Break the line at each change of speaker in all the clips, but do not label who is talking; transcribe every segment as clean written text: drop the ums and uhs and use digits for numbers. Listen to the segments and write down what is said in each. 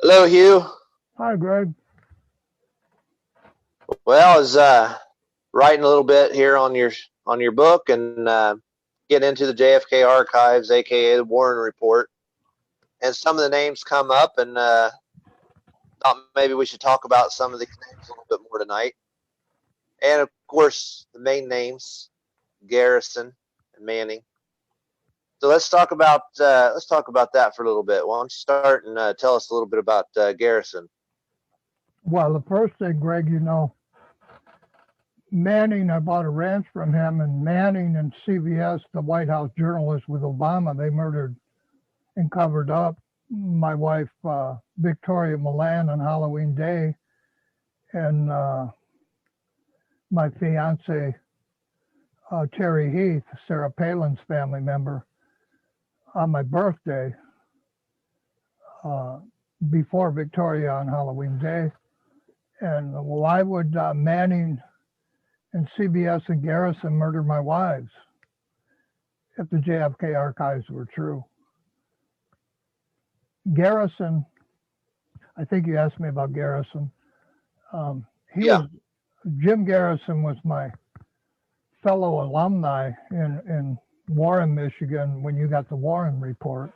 Hello, Hugh.
Hi, Greg.
Well, I was writing a little bit here on your book and getting into the JFK archives, aka the Warren Report, and some of the names come up, and thought maybe we should talk about some of these names a little bit more tonight. And of course, the main names: Garrison and Manning. So let's talk about that for a little bit. Why don't you start and tell us a little bit about Garrison?
Well, the first thing, Greg, Manning, I bought a ranch from him, and Manning and CBS, the White House journalist with Obama, they murdered and covered up my wife, Victoria Milan, on Halloween Day, and my fiance, Terry Heath, Sarah Palin's family member, on my birthday uh, before Victoria on Halloween Day. And why would Manning and CBS and Garrison murder my wives if the JFK archives were true? Garrison, I think you asked me about Garrison. He
Yeah.
was Jim Garrison was my fellow alumni in Warren, Michigan. When you got the Warren Report,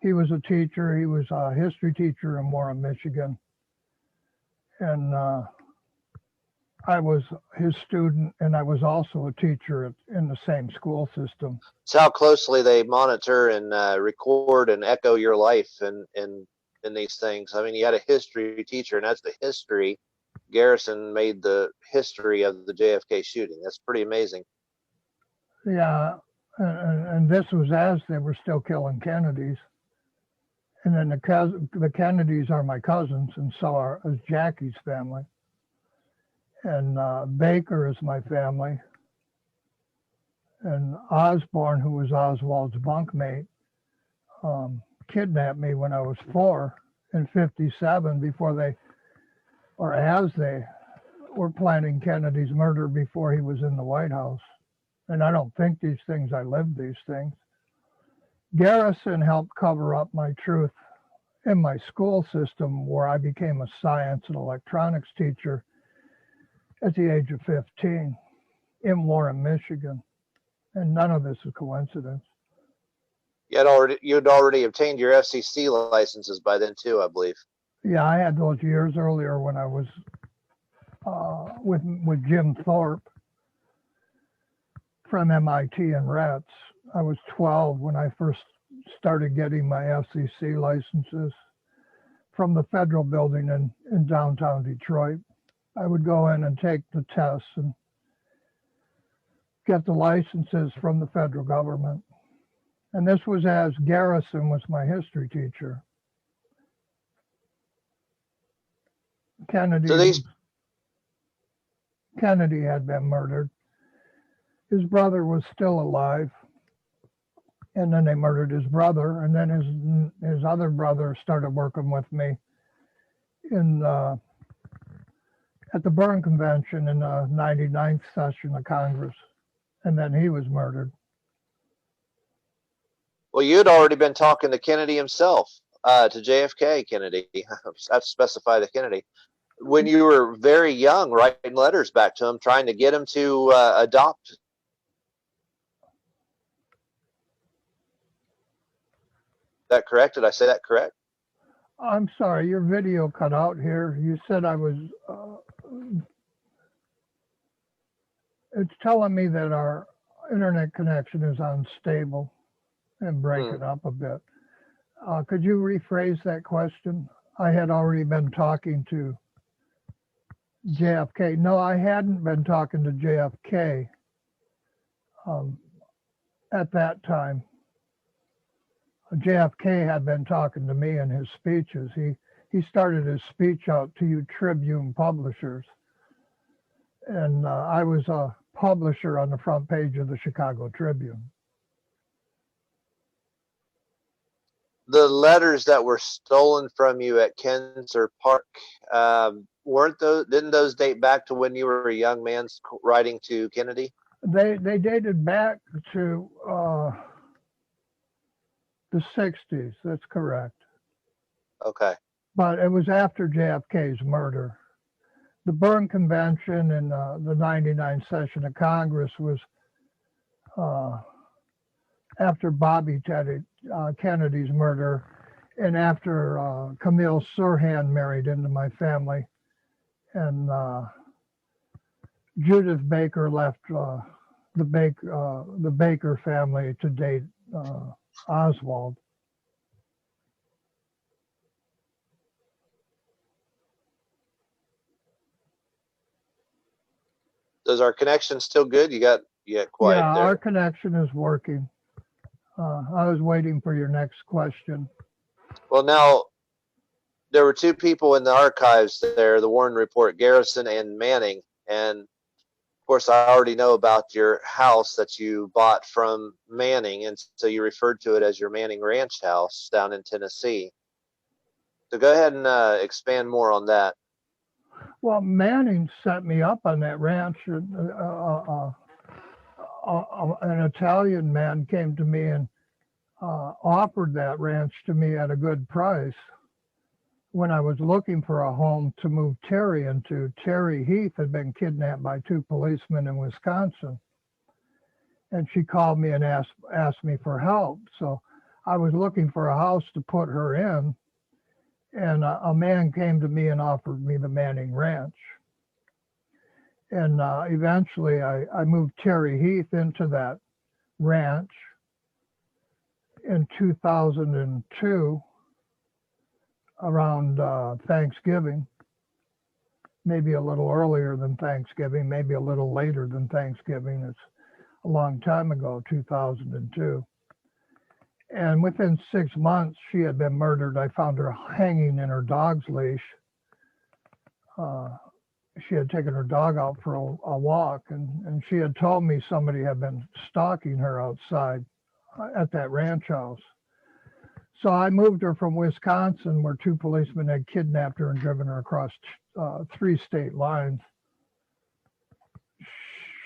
he was a teacher. He was a history teacher in Warren, Michigan, and I was his student, and I was also a teacher in the same school system.
It's how closely they monitor and record and echo your life in these things. I mean, you had a history teacher, and that's the history. Garrison made the history of the JFK shooting. That's pretty amazing.
Yeah, and this was as they were still killing Kennedys. And then the Kennedys are my cousins, and so is Jackie's family. And Baker is my family. And Osborne, who was Oswald's bunkmate, kidnapped me when I was 4 in '57 before as they were planning Kennedy's murder before he was in the White House. And I don't think these things, I lived these things. Garrison helped cover up my truth in my school system, where I became a science and electronics teacher at the age of 15 in Warren, Michigan. And none of this is coincidence.
You'd already obtained your FCC licenses by then too, I believe.
Yeah, I had those years earlier when I was with Jim Thorpe from MIT and RETS. I was 12 when I first started getting my FCC licenses from the federal building in downtown Detroit. I would go in and take the tests and get the licenses from the federal government. And this was as Garrison was my history teacher.
So these
Kennedy had been murdered. His brother was still alive, and then they murdered his brother, and then his other brother started working with me in at the Berne Convention in the 99th session of Congress, and then he was murdered.
well, you'd already been talking to Kennedy himself, to JFK Kennedy. I have to specify the Kennedy. When you were very young, writing letters back to him, trying to get him to adopt. Is that correct? Did I say that correct?
I'm sorry, your video cut out here. You said I was. It's telling me that our internet connection is unstable and breaking up a bit. Could you rephrase that question? I had already been talking to JFK. No, I hadn't been talking to JFK at that time. JFK had been talking to me in his speeches. He started his speech out to you Tribune publishers, and I was a publisher on the front page of the Chicago Tribune.
The letters that were stolen from you at Kensor Park, weren't those? Didn't those date back to when you were a young man writing to Kennedy?
They dated back to the '60s. That's correct.
Okay.
but it was after JFK's murder. The Berne Convention and the 99th session of Congress was uh, after Kennedy's murder, and after Camille Sirhan married into my family, and Judith Baker left the Baker family to date Oswald.
Is our connection still good? You got quiet
Yeah,
there.
our connection is working. I was waiting for your next question.
Well, now there were two people in the archives there, the Warren Report, Garrison and Manning. And of course, I already know about your house that you bought from Manning. And so you referred to it as your Manning Ranch house down in Tennessee. So go ahead and expand more on that.
Well, Manning set me up on that ranch. An Italian man came to me and offered that ranch to me at a good price when I was looking for a home to move Terry into. Terry Heath had been kidnapped by two policemen in Wisconsin. And she called me and asked me for help. So I was looking for a house to put her in. And a man came to me and offered me the Manning Ranch. And eventually I moved Terry Heath into that ranch in 2002 around Thanksgiving, maybe a little earlier than Thanksgiving, maybe a little later than Thanksgiving. It's a long time ago, 2002. And within 6 months, she had been murdered. I found her hanging in her dog's leash. She had taken her dog out for a walk, and she had told me somebody had been stalking her outside at that ranch house. So I moved her from Wisconsin, where two policemen had kidnapped her and driven her across 3 state lines.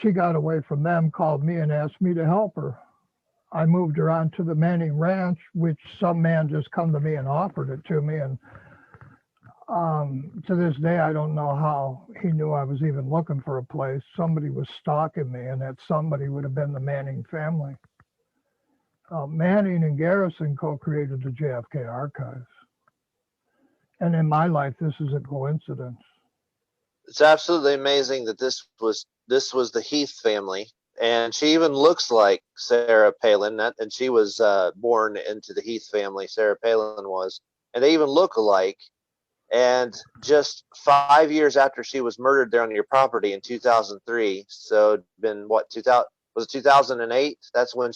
She got away from them, called me, and asked me to help her. I moved her on to the Manning Ranch, which some man just come to me and offered it to me. And to this day, I don't know how he knew I was even looking for a place. Somebody was stalking me, and that somebody would have been the Manning family. Manning and Garrison co-created the JFK archives. And in my life, this is a coincidence.
It's absolutely amazing that this was the Heath family. And she even looks like Sarah Palin, and she was born into the Heath family. Sarah Palin was, and they even look alike. And just 5 years after she was murdered there on your property in 2003, so it'd been what, 2000, was it 2008? That's when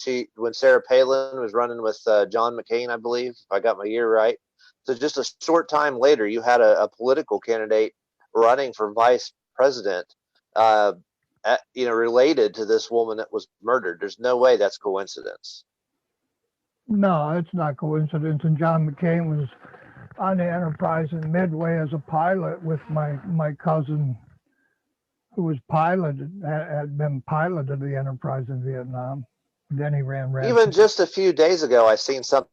Sarah Palin was running with John McCain, I believe, if I got my year right. So just a short time later, you had a political candidate running for vice president. Related to this woman that was murdered. There's no way that's coincidence.
No, it's not coincidence. And John McCain was on the Enterprise in Midway as a pilot with my cousin, who was had been pilot of the Enterprise in Vietnam. Then he ran.
Even just a few days ago, I seen something.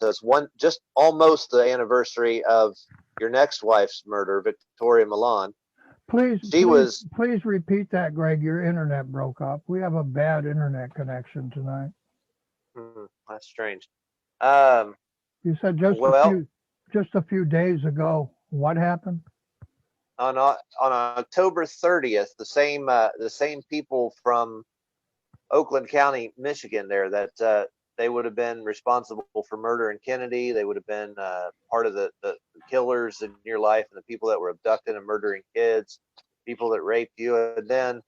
It's just almost the anniversary of your next wife's murder, Victoria Milan.
Please repeat that, Greg. Your internet broke up. We have a bad internet connection tonight.
That's strange.
You said just a few days ago. What happened?
On October 30th, the same people from Oakland County, Michigan, there that they would have been responsible for murdering Kennedy. They would have been part of the killers in your life, and the people that were abducting and murdering kids, people that raped you. And then,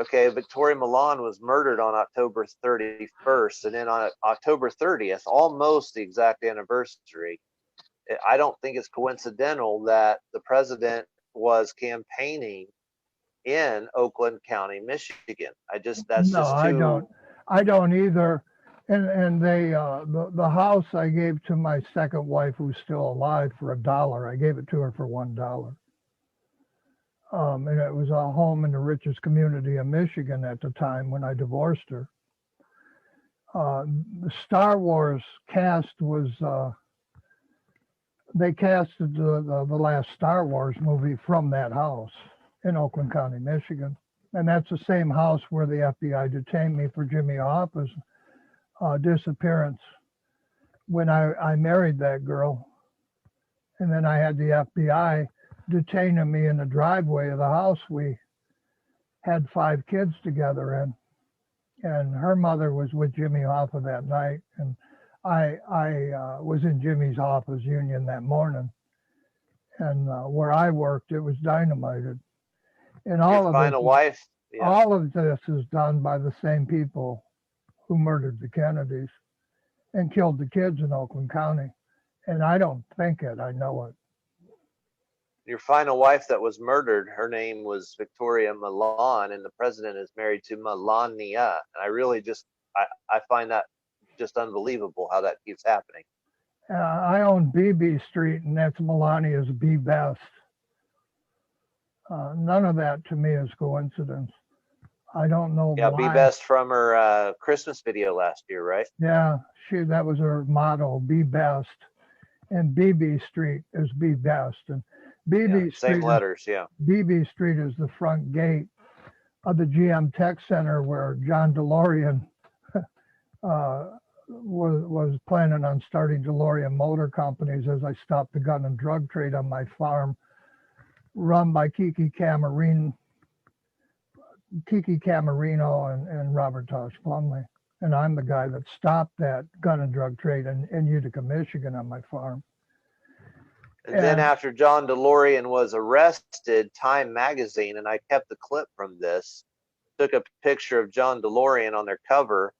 Victoria Milan was murdered on October 31st. And then on October 30th, almost the exact anniversary, I don't think it's coincidental that the president was campaigning in Oakland County, Michigan. I
don't either. And they the house I gave to my second wife, who's still alive, for $1. I gave it to her for $1. And it was a home in the richest community in Michigan at the time when I divorced her. The Star Wars cast was, they casted the last Star Wars movie from that house in Oakland County, Michigan. And that's the same house where the FBI detained me for Jimmy Hoffa's disappearance when I married that girl. And then I had the FBI detaining me in the driveway of the house we had 5 kids together in. And her mother was with Jimmy Hoffa that night. And I was in Jimmy Hoffa's union that morning. And where I worked, it was dynamited. And
Your final wife? Yeah.
All of this is done by the same people who murdered the Kennedys and killed the kids in Oakland County. And I don't think it, I know it.
Your final wife that was murdered, her name was Victoria Milan, and the president is married to Melania. And I really just, I find that just unbelievable how that keeps happening.
I own BB Street, and that's Melania's B Best. None of that to me is coincidence. I don't know
Yeah,
why.
Be Best from her Christmas video last year, right?
Yeah, that was her motto, Be Best. And BB Street is Be Best. And BB Street,
same letters, yeah.
BB Street is the front gate of the GM Tech Center where John DeLorean was planning on starting DeLorean Motor Companies as I stopped the gun and drug trade on my farm, run by Kiki Camarino and Robert Tosh Plumley. And I'm the guy that stopped that gun and drug trade in Utica, Michigan on my farm.
And then after John DeLorean was arrested, Time magazine, and I kept the clip from this, took a picture of John DeLorean on their cover,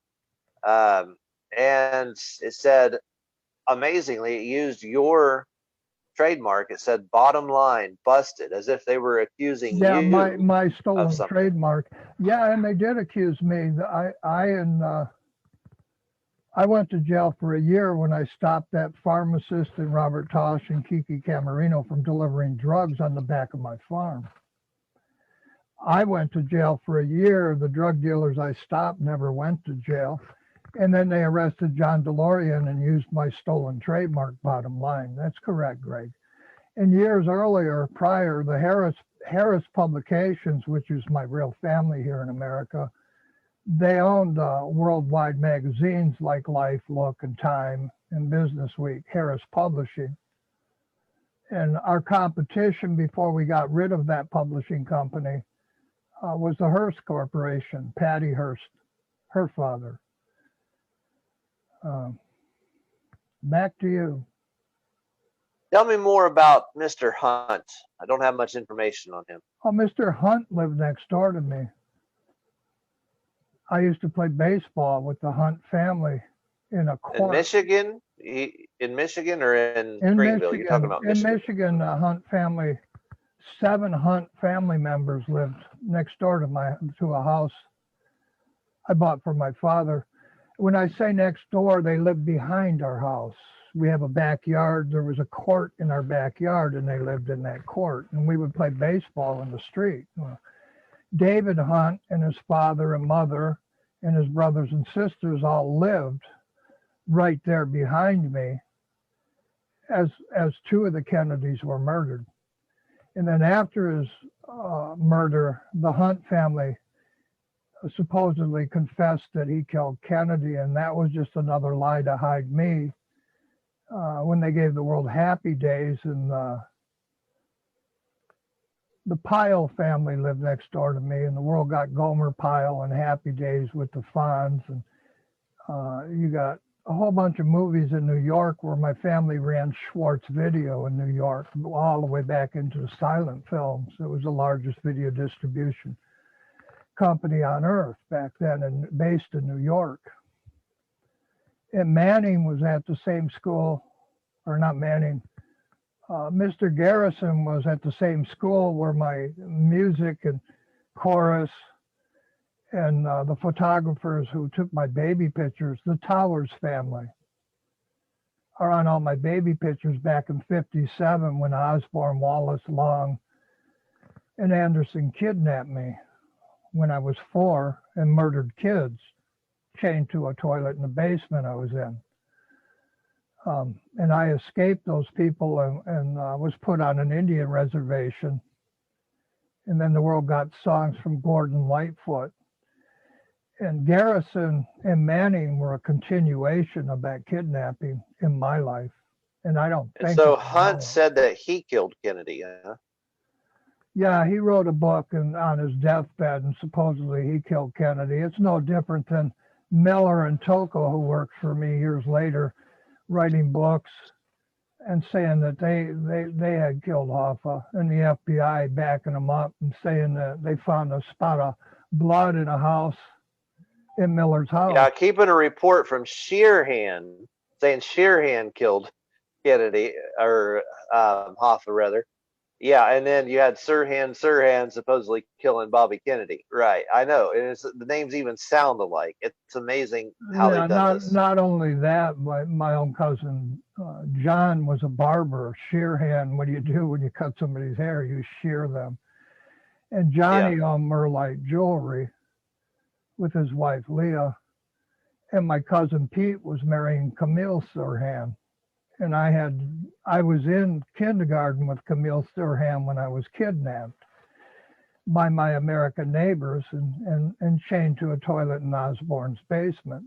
and it said, amazingly, it used your trademark. It said "bottom line busted," as if they were accusing you.
Yeah, my stolen trademark. Yeah, and they did accuse me. I went to jail for a year when I stopped that pharmacist and Robert Tosh and Kiki Camarino from delivering drugs on the back of my farm. I went to jail for a year. The drug dealers I stopped never went to jail. And then they arrested John DeLorean and used my stolen trademark, Bottom Line. That's correct, Greg. And years earlier, prior, the Harris Publications, which is my real family here in America, they owned worldwide magazines like Life, Look, and Time, and Business Week, Harris Publishing. And our competition before we got rid of that publishing company was the Hearst Corporation, Patty Hearst, her father. Back to you.
Tell me more about Mr. Hunt. I don't have much information on him.
Oh, Mr. Hunt lived next door to me. I used to play baseball with the Hunt family in a court.
In Michigan? In Michigan or in Greenville?
Michigan.
You're talking about Michigan.
In Michigan, the Hunt family, 7 Hunt family members lived next door to a house I bought for my father. When I say next door, they lived behind our house. We have a backyard. There was a court in our backyard, and they lived in that court. And we would play baseball in the street. David Hunt and his father and mother and his brothers and sisters all lived right there behind me as 2 of the Kennedys were murdered. And then after his murder, the Hunt family supposedly confessed that he killed Kennedy, and that was just another lie to hide me. When they gave the world Happy Days, and the Pyle family lived next door to me, and the world got Gomer Pyle and Happy Days with the Fonz. And you got a whole bunch of movies in New York where my family ran Schwartz Video in New York, all the way back into the silent films. It was the largest video distribution company on earth back then, and based in New York. And Manning was at the same school, or not Manning, Mr. Garrison was at the same school where my music and chorus and the photographers who took my baby pictures, the Towers family, are on all my baby pictures back in '57 when Osborne, Wallace, Long, and Anderson kidnapped me when I was 4 and murdered kids, chained to a toilet in the basement I was in. And I escaped those people and was put on an Indian reservation. And then the world got songs from Gordon Lightfoot. And Garrison and Manning were a continuation of that kidnapping in my life. And I don't think.
And so Hunt said that he killed Kennedy, huh?
Yeah, he wrote a book on his deathbed, and supposedly he killed Kennedy. It's no different than Miller and Tocco, who worked for me years later, writing books and saying that they had killed Hoffa, and the FBI backing them up and saying that they found a spot of blood in a house, in Miller's house.
Yeah, keeping a report from Sheerhan saying Sheerhan killed Kennedy, or Hoffa rather. Yeah, and then you had Sirhan supposedly killing Bobby Kennedy. Right, I know. And the names even sound alike. It's amazing how they've done this.
Not only that, my own cousin John was a barber. Sheerhan, what do you do when you cut somebody's hair? You shear them. And Johnny owned Merlite jewelry with his wife Leah. And my cousin Pete was marrying Camille Sirhan. And I was in kindergarten with Camille Sirhan when I was kidnapped by my American neighbors and chained to a toilet in Osborne's basement.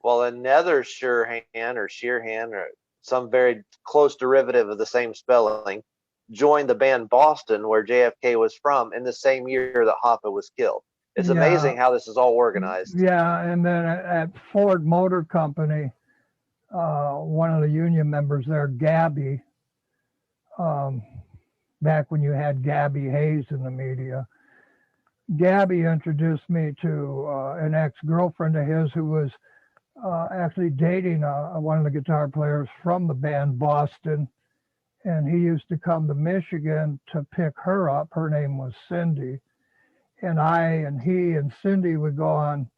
Well, another Sheerhan or some very close derivative of the same spelling joined the band Boston, where JFK was from, in the same year that Hoffa was killed. It's amazing how this is all organized.
Yeah, and then at Ford Motor Company, one of the union members there, Gabby, back when you had Gabby Hayes in the media, Gabby introduced me to an ex-girlfriend of his who was actually dating one of the guitar players from the band Boston. And he used to come to Michigan to pick her up. Her name was Cindy. And he and Cindy would go on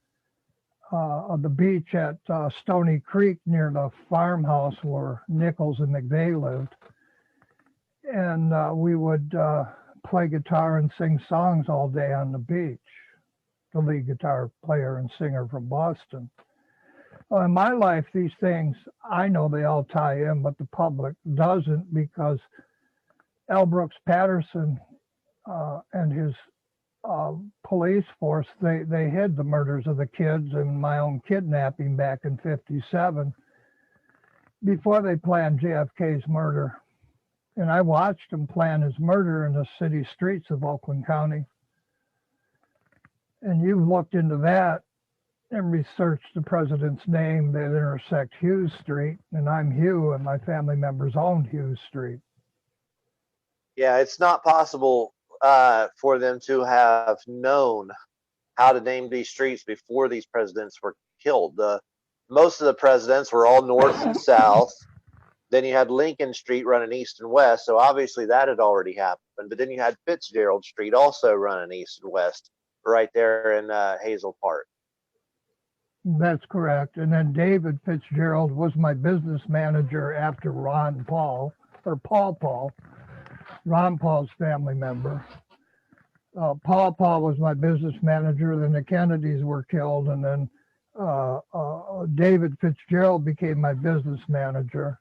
the beach at Stony Creek near the farmhouse where Nichols and McVeigh lived. And we would play guitar and sing songs all day on the beach, the lead guitar player and singer from Boston. In my life, these things, I know they all tie in, but the public doesn't, because L. Brooks Patterson and his police force, they hid the murders of the kids and my own kidnapping back in '57 before they planned JFK's murder. And I watched them plan his murder in the city streets of Oakland County. And you've looked into that and researched the president's name that intersect Hughes Street. And I'm Hugh, and my family members owned Hughes Street.
Yeah, it's not possible for them to have known how to name these streets before these presidents were killed. Most of the presidents were all north and south. Then you had Lincoln Street running east and west, so obviously that had already happened. But then you had Fitzgerald Street also running east and west, right there in Hazel Park.
That's correct. And then David Fitzgerald was my business manager after Ron Paul, or Paul, Ron Paul's family member. Paul was my business manager. Then the Kennedys were killed, and then David Fitzgerald became my business manager.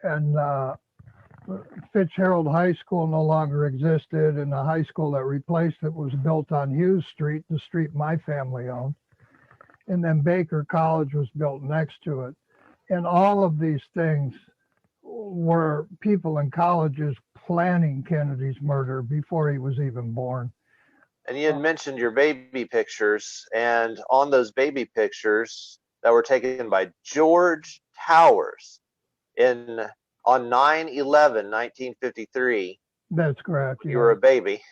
And Fitzgerald High School no longer existed, and the high school that replaced it was built on Hughes Street, the street my family owned. And then Baker College was built next to it. And all of these things were people in colleges planning Kennedy's murder before he was even born.
And you had mentioned your baby pictures, and on those baby pictures that were taken by George Towers on 9/11/1953.
That's correct.
You were a baby,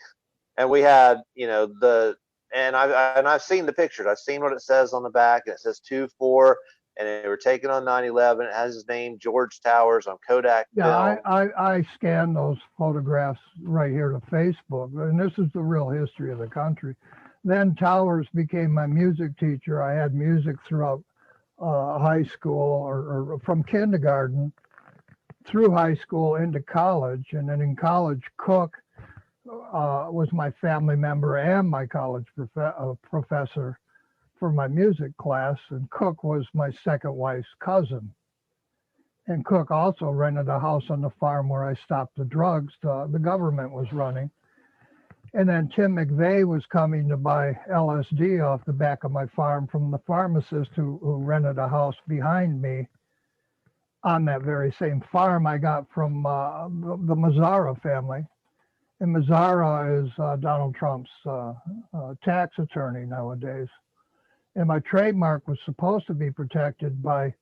and we had, and I've seen the pictures. I've seen what it says on the back, and it says 2-4, and they were taken on 9/11. It has his name, George Towers, on Kodak film.
I scanned those photographs right here to Facebook, and this is the real history of the country. Then Towers became my music teacher. I had music throughout high school, or from kindergarten through high school into college. And then in college, Cook was my family member and my college professor for my music class, and Cook was my second wife's cousin. And Cook also rented a house on the farm where I stopped the drugs the government was running. And then Tim McVeigh was coming to buy LSD off the back of my farm from the pharmacist who rented a house behind me on that very same farm I got from the Mazzara family. And Mazzara is Donald Trump's tax attorney nowadays. And my trademark was supposed to be protected by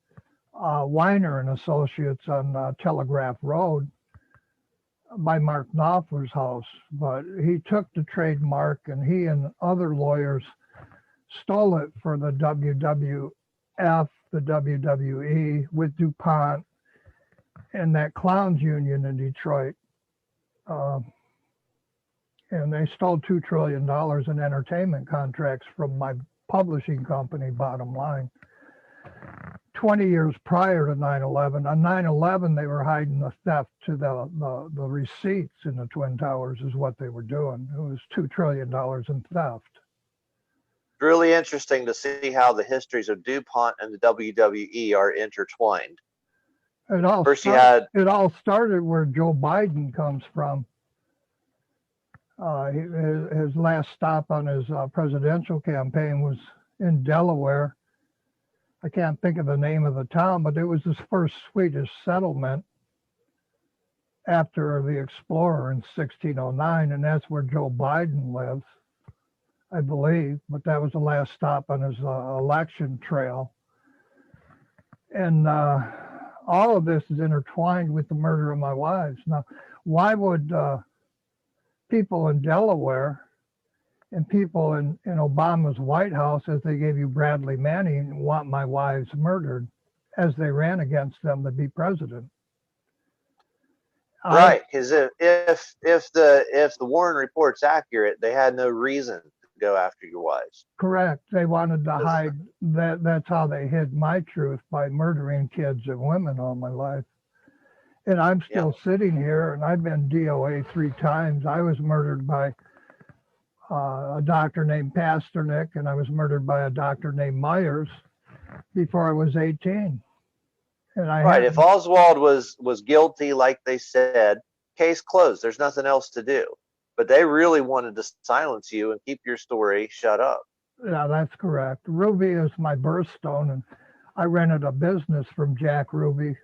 Weiner and Associates on Telegraph Road by Mark Knopfler's house, but he took the trademark and he and other lawyers stole it for the WWF, the WWE with DuPont and that clowns union in Detroit. And they stole $2 trillion in entertainment contracts from my publishing company, Bottom Line. 20 years prior to 9/11, on 9/11, they were hiding the theft to the receipts in the Twin Towers is what they were doing. It was $2 trillion in theft.
Really interesting to see how the histories of DuPont and the WWE are intertwined.
It all started where Joe Biden comes from. His last stop on his presidential campaign was in Delaware. I can't think of the name of the town, but it was his first Swedish settlement after the Explorer in 1609, and that's where Joe Biden lives, I believe. But that was the last stop on his election trail. And all of this is intertwined with the murder of my wives. Now, why would people in Delaware and people in Obama's White House, as they gave you Bradley Manning, want my wives murdered as they ran against them to be president?
Right, because if the Warren report's accurate, they had no reason to go after your wives.
Correct. They wanted to hide that. That's how they hid my truth, by murdering kids and women all my life. And I'm still sitting here, and I've been DOA 3 times. I was murdered by a doctor named Pasternak, and I was murdered by a doctor named Myers before I was 18. And
if Oswald was guilty, like they said, case closed. There's nothing else to do. But they really wanted to silence you and keep your story shut up.
Yeah, that's correct. Ruby is my birthstone, and I rented a business from Jack Ruby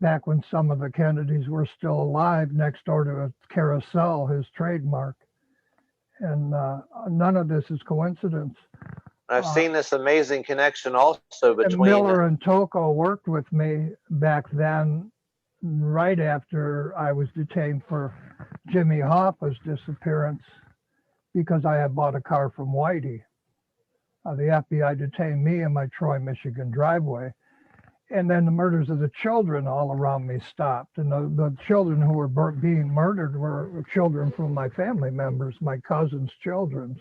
back when some of the Kennedys were still alive, next door to a Carousel, his trademark. And none of this is coincidence.
I've seen this amazing connection also between
Miller and Tocco worked with me back then, right after I was detained for Jimmy Hoffa's disappearance, because I had bought a car from Whitey. The FBI detained me in my Troy, Michigan driveway. And then the murders of the children all around me stopped. And the children who were being murdered were children from my family members, my cousins' children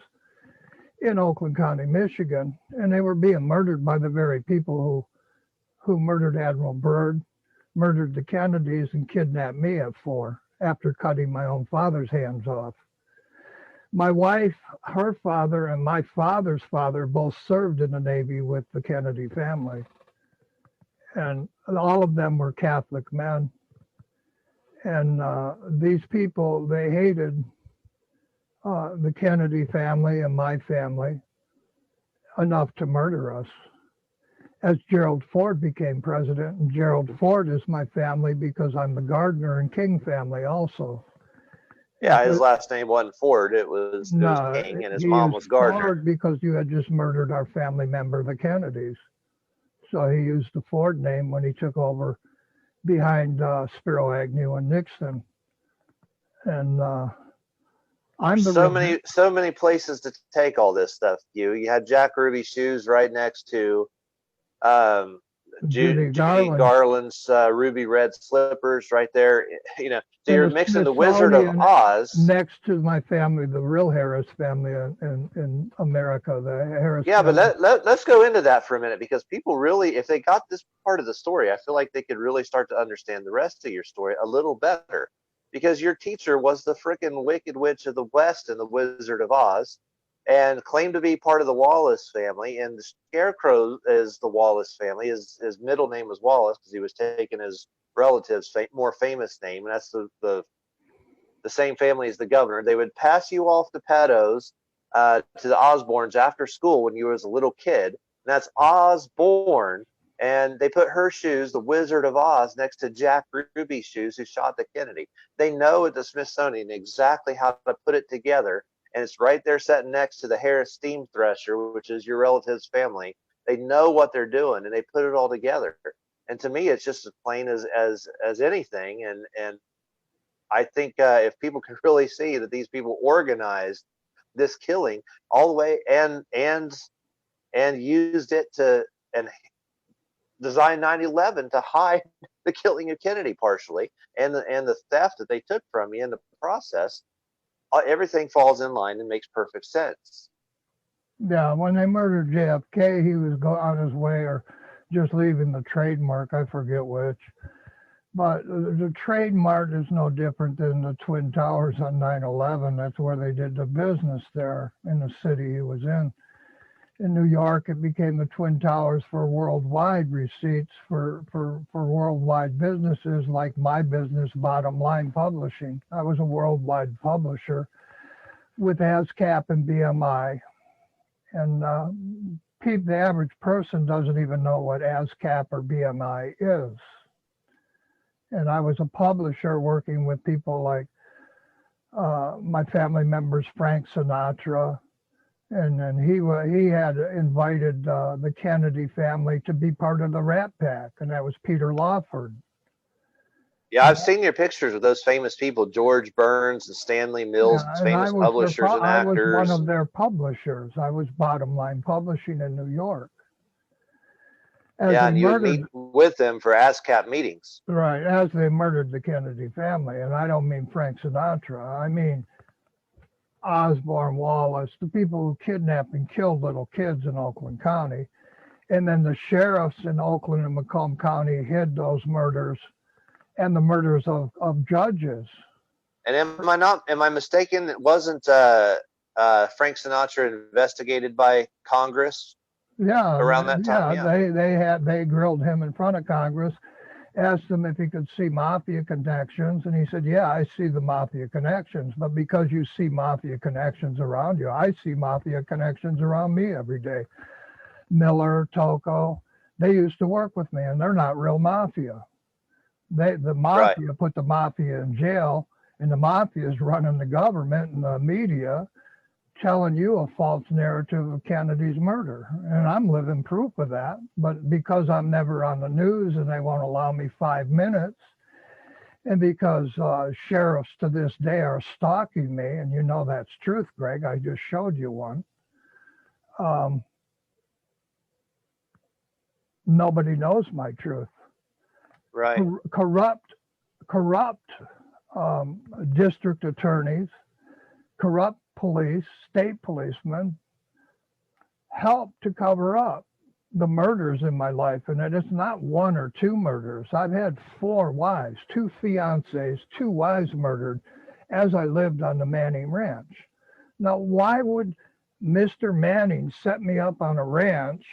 in Oakland County, Michigan. And they were being murdered by the very people who murdered Admiral Byrd, murdered the Kennedys, and kidnapped me at 4 after cutting my own father's hands off. My wife, her father, and my father's father both served in the Navy with the Kennedy family. And all of them were Catholic men. And these people, they hated the Kennedy family and my family enough to murder us. As Gerald Ford became president, and Gerald Ford is my family because I'm the Gardner and King family also.
Yeah, his last name wasn't Ford, it was King, and his mom was Gardner.
Ford because you had just murdered our family member, the Kennedys. So he used the Ford name when he took over behind Spiro Agnew and Nixon. And I'm the
so many places to take all this stuff. You had Jack Ruby's shoes right next to Judy Garland's ruby red slippers right there. So you're mixing the Wizard of Oz
next to my family, the real Harris family in America, the Harris.
Yeah,
family.
but let's go into that for a minute, because people really, if they got this part of the story, I feel like they could really start to understand the rest of your story a little better. Because your teacher was the frickin' Wicked Witch of the West in the Wizard of Oz, and claimed to be part of the Wallace family. And the Scarecrow is the Wallace family. His middle name was Wallace because he was taking his relative's more famous name, and that's the same family as the governor. They would pass you off to pedos to the Osborns after school when you was a little kid. And that's Osborne. And they put her shoes, the Wizard of Oz, next to Jack Ruby's shoes, who shot the Kennedy. They know at the Smithsonian exactly how to put it together. And it's right there sitting next to the Harris steam thresher, which is your relative's family. They know what they're doing, and they put it all together. And to me, it's just as plain as anything. And I think if people could really see that these people organized this killing all the way and used it to and designed 9/11 to hide the killing of Kennedy partially and the theft that they took from you in the process, everything falls in line and makes perfect sense.
Yeah, when they murdered JFK, he was on his way or just leaving the trademark, I forget which. But the trademark is no different than the Twin Towers on 9/11. That's where they did the business there in the city he was in. In New York, it became the Twin Towers for worldwide receipts for worldwide businesses like my business, Bottom Line Publishing. I was a worldwide publisher with ASCAP and BMI. And the average person doesn't even know what ASCAP or BMI is. And I was a publisher working with people like my family members, Frank Sinatra, and then he had invited the Kennedy family to be part of the Rat Pack, and that was Peter Lawford.
Yeah, I've seen your pictures of those famous people, George Burns and Stanley Mills, famous publishers and actors.
I was one of their publishers. I was Bottom Line Publishing in New York.
And you would meet with them for ASCAP meetings.
Right, as they murdered the Kennedy family. And I don't mean Frank Sinatra. I mean Osborne, Wallace, the people who kidnapped and killed little kids in Oakland County. And then the sheriffs in Oakland and Macomb County hid those murders and the murders of judges.
And am I mistaken? It wasn't Frank Sinatra investigated by Congress?
Yeah,
around that time.
Yeah, they grilled him in front of Congress, asked him if he could see mafia connections, and he said, "Yeah, I see the mafia connections, but because you see mafia connections around you, I see mafia connections around me every day." Miller, Tocco, they used to work with me, and they're not real mafia. The mafia put the mafia in jail, and the mafia is running the government and the media, telling you a false narrative of Kennedy's murder. And I'm living proof of that. But because I'm never on the news and they won't allow me 5 minutes, and because sheriffs to this day are stalking me, and you know that's truth, Greg, I just showed you one. Nobody knows my truth.
Right.
Corrupt district attorneys, corrupt police, state policemen help to cover up the murders in my life. And it is not one or two murders. I've had 4 wives, 2 fiancés, 2 wives murdered as I lived on the Manning Ranch. Now, why would Mr. Manning set me up on a ranch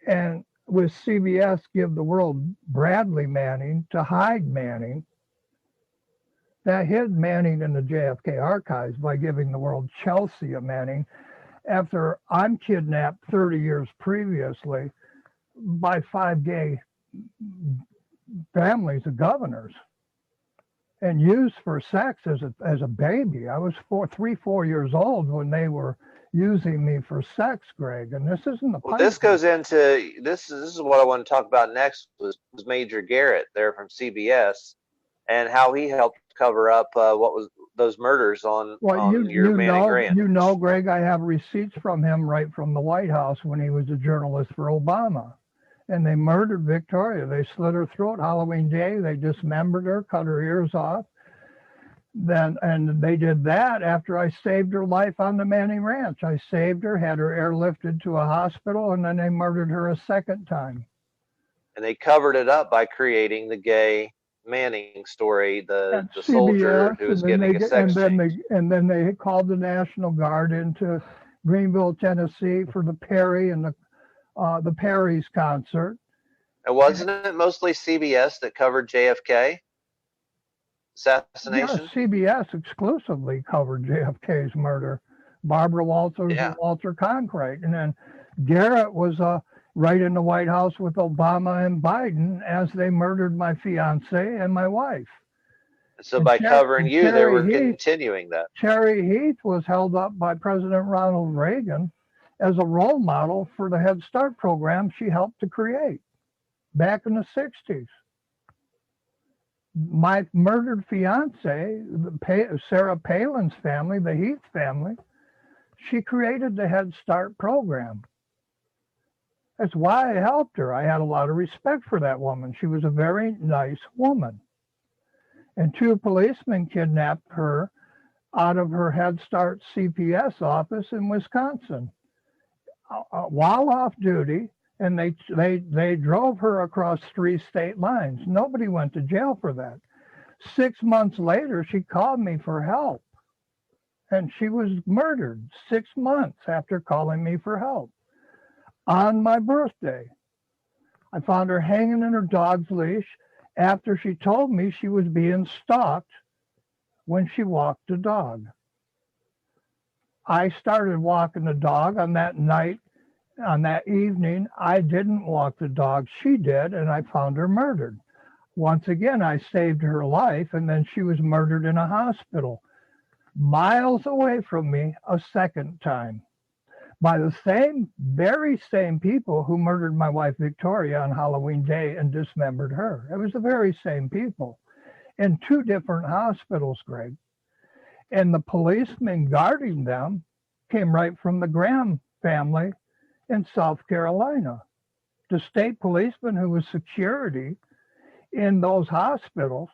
and with CBS give the world Bradley Manning to hide Manning? That hid Manning in the JFK archives by giving the world Chelsea Manning after I'm kidnapped 30 years previously by 5 gay families of governors and used for sex as a baby. I was 4 years old when they were using me for sex, Greg. And this isn't the
well, this goes into this is what I want to talk about next was Major Garrett there from CBS and how he helped cover up what was those murders on your Manning Ranch.
You know, Greg, I have receipts from him right from the White House when he was a journalist for Obama. And they murdered Victoria. They slit her throat Halloween Day. They dismembered her, cut her ears off. And they did that after I saved her life on the Manning Ranch. I saved her, had her airlifted to a hospital, and then they murdered her a second time.
And they covered it up by creating the gay Manning story, the soldier who was getting a sex change.
And then they called the National Guard in to Greenville, Tennessee, for the Perry and the Perry's concert.
And wasn't it mostly CBS that covered JFK
Yes,
assassination?
CBS exclusively covered JFK's murder. Barbara Walters and
Yeah.
Walter Cronkite. And then Garrett was right in the White House with Obama and Biden as they murdered my fiance and my wife.
So
And,
by covering you, they were
Cherry Heath,
continuing that.
Cherry Heath was held up by President Ronald Reagan as a role model for the Head Start program she helped to create back in the 60s. My murdered fiance, Sarah Palin's family, the Heath family, she created the Head Start program. That's why I helped her. I had a lot of respect for that woman. She was a very nice woman. And 2 policemen kidnapped her out of her Head Start CPS office in Wisconsin while off duty, and they drove her across 3 state lines. Nobody went to jail for that. 6 months later, she called me for help, and she was murdered 6 months after calling me for help on my birthday. I found her hanging in her dog's leash after she told me she was being stalked when she walked the dog. I started walking the dog on that night. On that evening, I didn't walk the dog. She did, and I found her murdered. Once again, I saved her life, and then she was murdered in a hospital miles away from me a second time by the very same people who murdered my wife Victoria on Halloween Day and dismembered her. It was the very same people in 2 different hospitals, Greg. And the policemen guarding them came right from the Graham family in South Carolina. The state policeman who was security in those hospitals,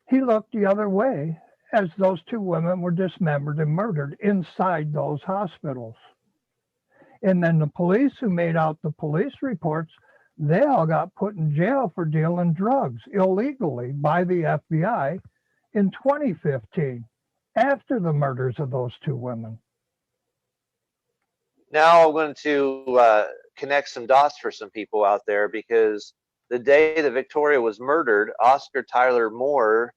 he looked the other way as those 2 women were dismembered and murdered inside those hospitals. And then the police who made out the police reports, they all got put in jail for dealing drugs illegally by the FBI in 2015 after the murders of those 2 women.
Now I'm going to connect some dots for some people out there, because the day that Victoria was murdered, Oscar Tyler Moore,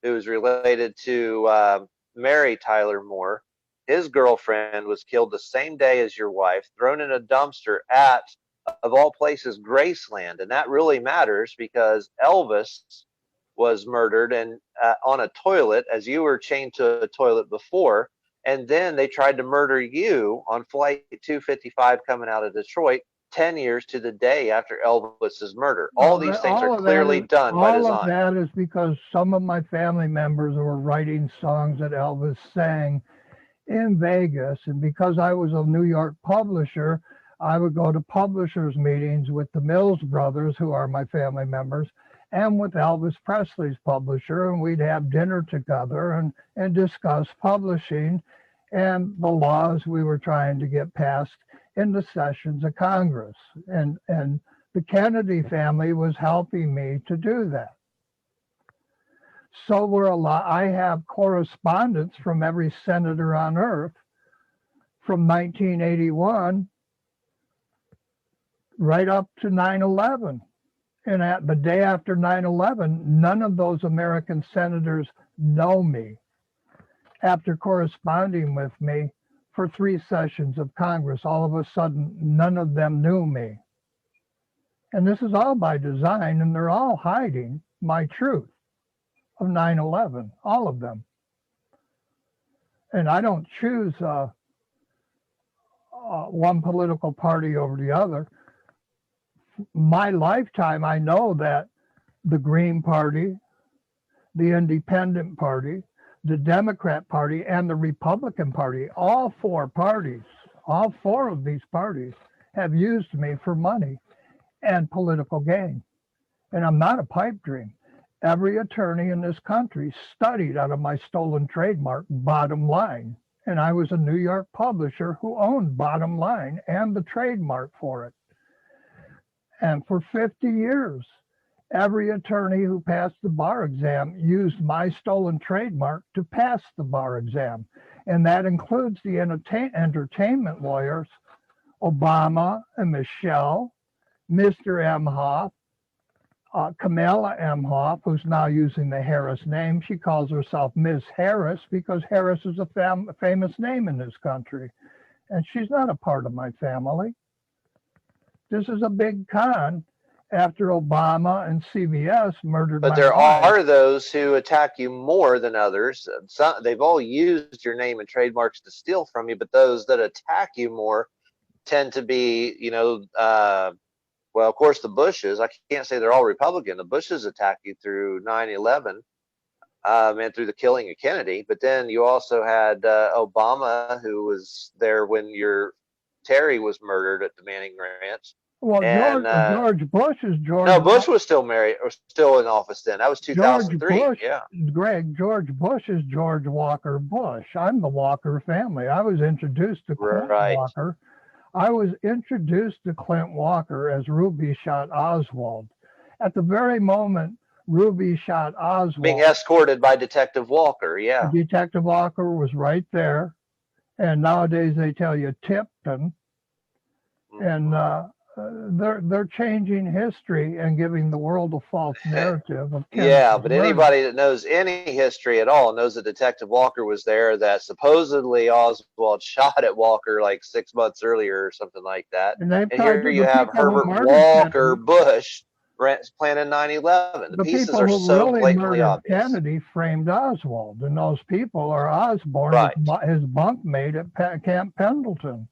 who is related to Mary Tyler Moore, his girlfriend was killed the same day as your wife, thrown in a dumpster at, of all places, Graceland. And that really matters because Elvis was murdered and on a toilet, as you were chained to a toilet before. And then they tried to murder you on Flight 255 coming out of Detroit 10 years to the day after Elvis's murder. All these things are clearly done by design.
All of that is because some of my family members were writing songs that Elvis sang in Vegas. And because I was a New York publisher, I would go to publishers meetings with the Mills brothers, who are my family members, and with Elvis Presley's publisher, and we'd have dinner together and discuss publishing and the laws we were trying to get passed in the sessions of Congress. And the Kennedy family was helping me to do that. So I have correspondence from every senator on earth from 1981 right up to 9/11. And at the day after 9/11, none of those American senators know me. After corresponding with me for 3 sessions of Congress, all of a sudden, none of them knew me. And this is all by design, and they're all hiding my truth of 9/11, all of them. And I don't choose one political party over the other. My lifetime, I know that the Green Party, the Independent Party, the Democrat Party, and the Republican Party, all 4 parties, all 4 of these parties have used me for money and political gain. And I'm not a pipe dream. Every attorney in this country studied out of my stolen trademark, Bottom Line. And I was a New York publisher who owned Bottom Line and the trademark for it. And for 50 years, every attorney who passed the bar exam used my stolen trademark to pass the bar exam. And that includes the entertainment lawyers, Obama and Michelle, Mr. Emhoff, Kamala Emhoff, who's now using the Harris name. She calls herself Miss Harris because Harris is a famous name in this country. And she's not a part of my family. This is a big con after Obama and CBS murdered my
But there
wife.
are those who attack you more than others. They've all used your name and trademarks to steal from you, but those that attack you more tend to be, well, of course, the Bushes. I can't say they're all Republican. The Bushes attack you through 9/11 and through the killing of Kennedy. But then you also had Obama, who was there when Terry was murdered at the Manning Ranch.
Well,
And
George Bush is George.
No, Bush was still married or still in office then. That was 2003.
George Bush,
yeah,
Greg, George Bush is George Walker Bush. I'm the Walker family. I was introduced to Clint Walker. I was introduced to Clint Walker as Ruby shot Oswald. At the very moment Ruby shot Oswald,
being escorted by Detective Walker. Yeah,
Detective Walker was right there. And nowadays they tell you Tipton. And they're changing history and giving the world a false narrative of
but anybody that knows any history at all knows that Detective Walker was there, that supposedly Oswald shot at Walker like 6 months earlier or something like that. And here you have Herbert Walker Bush planning 9/11. The pieces are so blatantly obvious.
Kennedy framed Oswald, and those people are Osborne, his bunkmate at Camp Pendleton.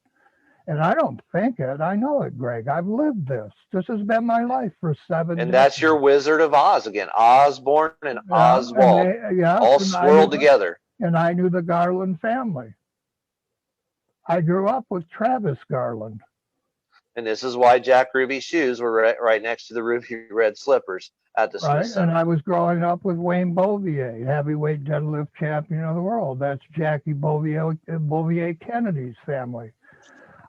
And I don't think it. I know it, Greg. I've lived this. This has been my life for 7 years.
And that's your Wizard of Oz again. Osborne and Oswald all swirled together.
And I knew the Garland family. I grew up with Travis Garland.
And this is why Jack Ruby's shoes were right next to the ruby red slippers at the Smithsonian.
And I was growing up with Wayne Bouvier, heavyweight deadlift champion of the world. That's Jackie Bouvier Kennedy's family.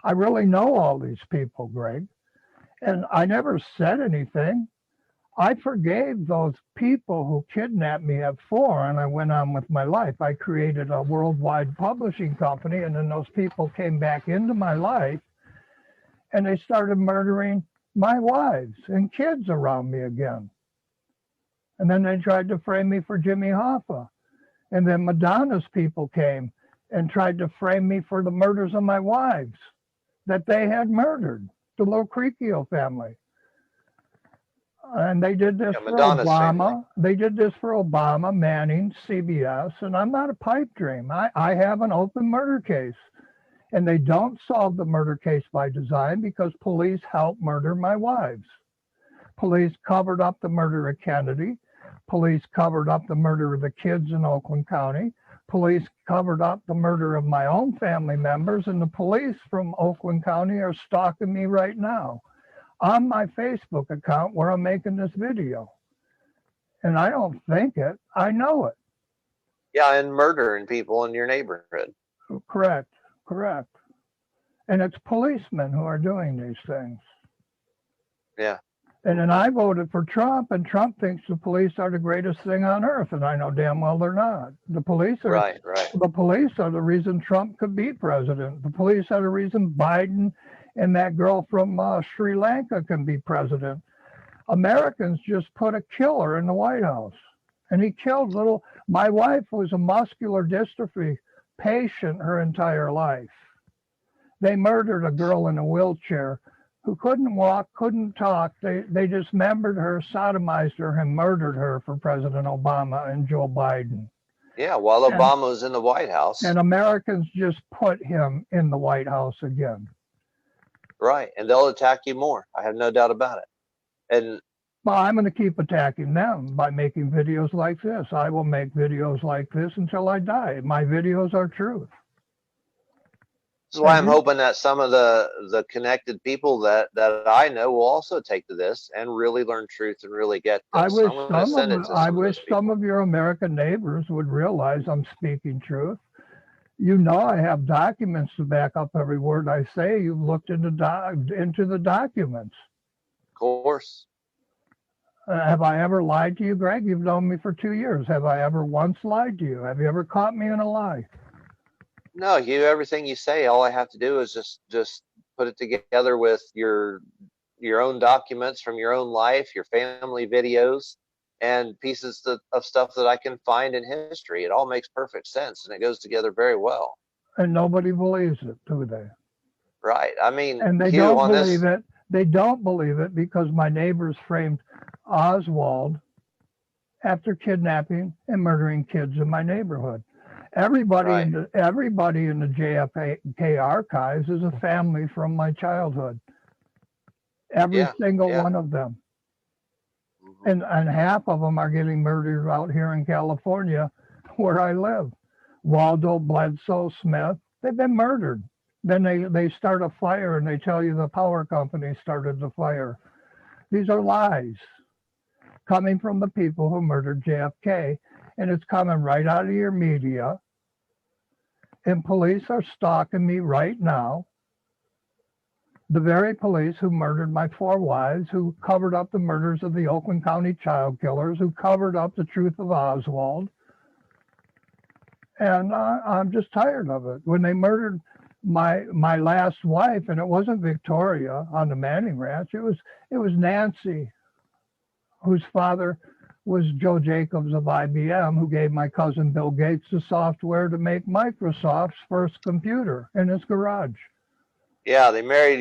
I really know all these people, Greg, and I never said anything. I forgave those people who kidnapped me at 4, and I went on with my life. I created a worldwide publishing company, and then those people came back into my life, and they started murdering my wives and kids around me again. And then they tried to frame me for Jimmy Hoffa. And then Madonna's people came and tried to frame me for the murders of my wives that they had murdered, the Locricchio family. And they did this for Obama.
Family.
They did this for Obama, Manning, CBS, and I'm not a pipe dream. I have an open murder case. And they don't solve the murder case by design because police helped murder my wives. Police covered up the murder of Kennedy. Police covered up the murder of the kids in Oakland County. Police covered up the murder of my own family members, and the police from Oakland County are stalking me right now on my Facebook account where I'm making this video. And I don't think it, I know it.
Yeah, and murdering people in your neighborhood.
Correct. And it's policemen who are doing these things.
Yeah.
And then I voted for Trump, and Trump thinks the police are the greatest thing on earth, and I know damn well they're not. The police are
right.
The police are the reason Trump could be president. The police are the reason Biden and that girl from Sri Lanka can be president. Americans just put a killer in the White House, and he killed my wife was a muscular dystrophy patient her entire life. They murdered a girl in a wheelchair who couldn't walk, couldn't talk. They dismembered her, sodomized her, and murdered her for President Obama and Joe Biden.
Yeah, while Obama was in the White House.
And Americans just put him in the White House again.
Right, and they'll attack you more. I have no doubt about it. And
well, I'm going to keep attacking them by making videos like this. I will make videos like this until I die. My videos are truth.
This is why I'm hoping that some of the connected people that I know will also take to this and really learn truth and really get this.
I wish some of your American neighbors would realize I'm speaking truth. You know, I have documents to back up every word I say. You've looked into the documents.
Of course.
Have I ever lied to you, Greg? You've known me for 2 years. Have I ever once lied to you? Have you ever caught me in a lie?
No, everything you say, all I have to do is just put it together with your own documents from your own life, your family videos, and pieces of stuff that I can find in history. It all makes perfect sense, and it goes together very well.
And nobody believes it, do they?
Right. I mean,
And they
Hugh,
don't
on
believe
this,
it. They don't believe it because my neighbors framed Oswald after kidnapping and murdering kids in my neighborhood. Everybody
right.
in the JFK archives is a family from my childhood. Every
Yeah.
single
Yeah.
one of them.
Hmm.
And half of them are getting murdered out here in California where I live. Waldo, Bledsoe, Smith, they've been murdered. Then they start a fire and they tell you the power company started the fire. These are lies coming from the people who murdered JFK, and it's coming right out of your media. And police are stalking me right now. The very police who murdered my 4 wives, who covered up the murders of the Oakland County child killers, who covered up the truth of Oswald. And I'm just tired of it. When they murdered my last wife, and it wasn't Victoria on the Manning Ranch, it was Nancy, whose father was Joe Jacobs of IBM, who gave my cousin Bill Gates the software to make Microsoft's first computer in his garage.
Yeah, they married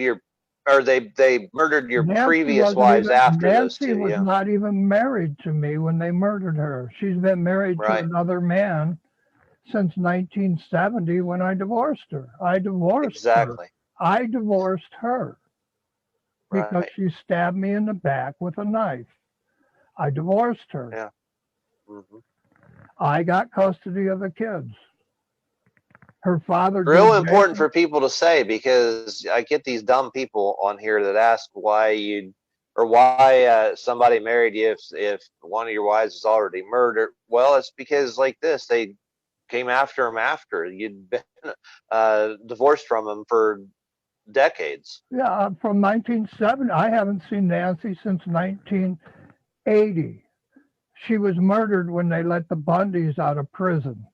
they murdered your previous wives after those
Nancy
two.
was
Yeah.
not even married to me when they murdered her. She's been married to
Right.
another man since 1970 when I divorced her. I divorced her.
Exactly.
I divorced her because
Right.
she stabbed me in the back with a knife. I divorced her.
Yeah. Hmm.
I got custody of the kids. Her father, Joe
Real important
Jacob,
for people to say, because I get these dumb people on here that ask why somebody married you if one of your wives is already murdered. Well, it's because like this, they came after him after you'd been divorced from him for decades.
yeah, from 1970. I haven't seen Nancy since 1980. She was murdered when they let the Bundys out of prison.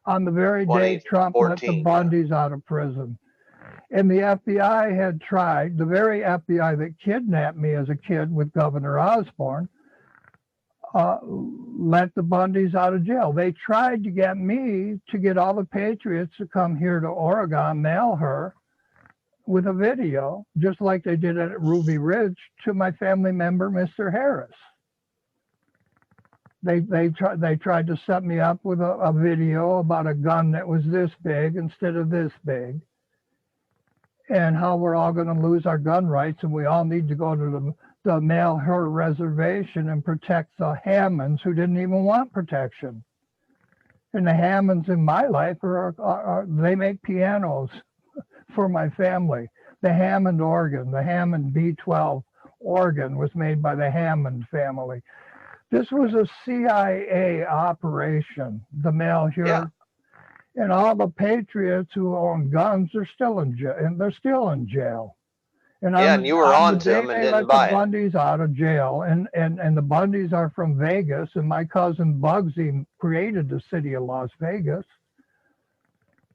On the very day Trump let the
2014. Yeah.
Bundys out of prison. And the FBI had tried, the very FBI that kidnapped me as a kid with Governor Osborne, let the Bundys out of jail. They tried to get me to get all the patriots to come here to Oregon, mail her with a video, just like they did at Ruby Ridge to my family member, Mr. Harris. They tried to set me up with a video about a gun that was this big instead of this big, and how we're all going to lose our gun rights, and we all need to go to the Mail Her reservation and protect the Hammonds who didn't even want protection. And the Hammonds in my life they make pianos for my family. The Hammond organ, the Hammond B12 organ was made by the Hammond family. This was a CIA operation, the Mail Here.
Yeah.
And all the patriots who own guns are still in jail, and they're still in jail. And
Yeah, and you were
on the
on to
day
him and
they
didn't
let the
buy it.
Bundys out of jail, and the Bundys are from Vegas, and my cousin Bugsy created the city of Las Vegas.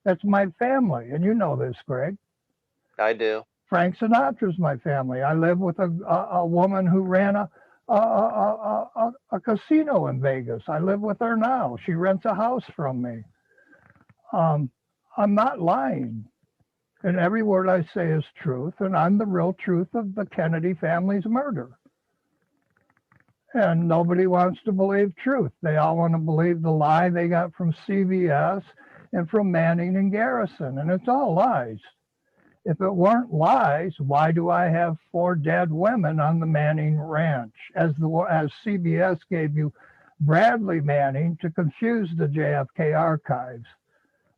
That's my family, and you know this, Greg.
I do.
Frank Sinatra's my family. I live with a woman who ran a casino in Vegas. I live with her now. She rents a house from me. I'm not lying. And every word I say is truth. And I'm the real truth of the Kennedy family's murder. And nobody wants to believe truth. They all want to believe the lie they got from CBS and from Manning and Garrison. And it's all lies. If it weren't lies, why do I have 4 dead women on the Manning ranch? As CBS gave you Bradley Manning to confuse the JFK archives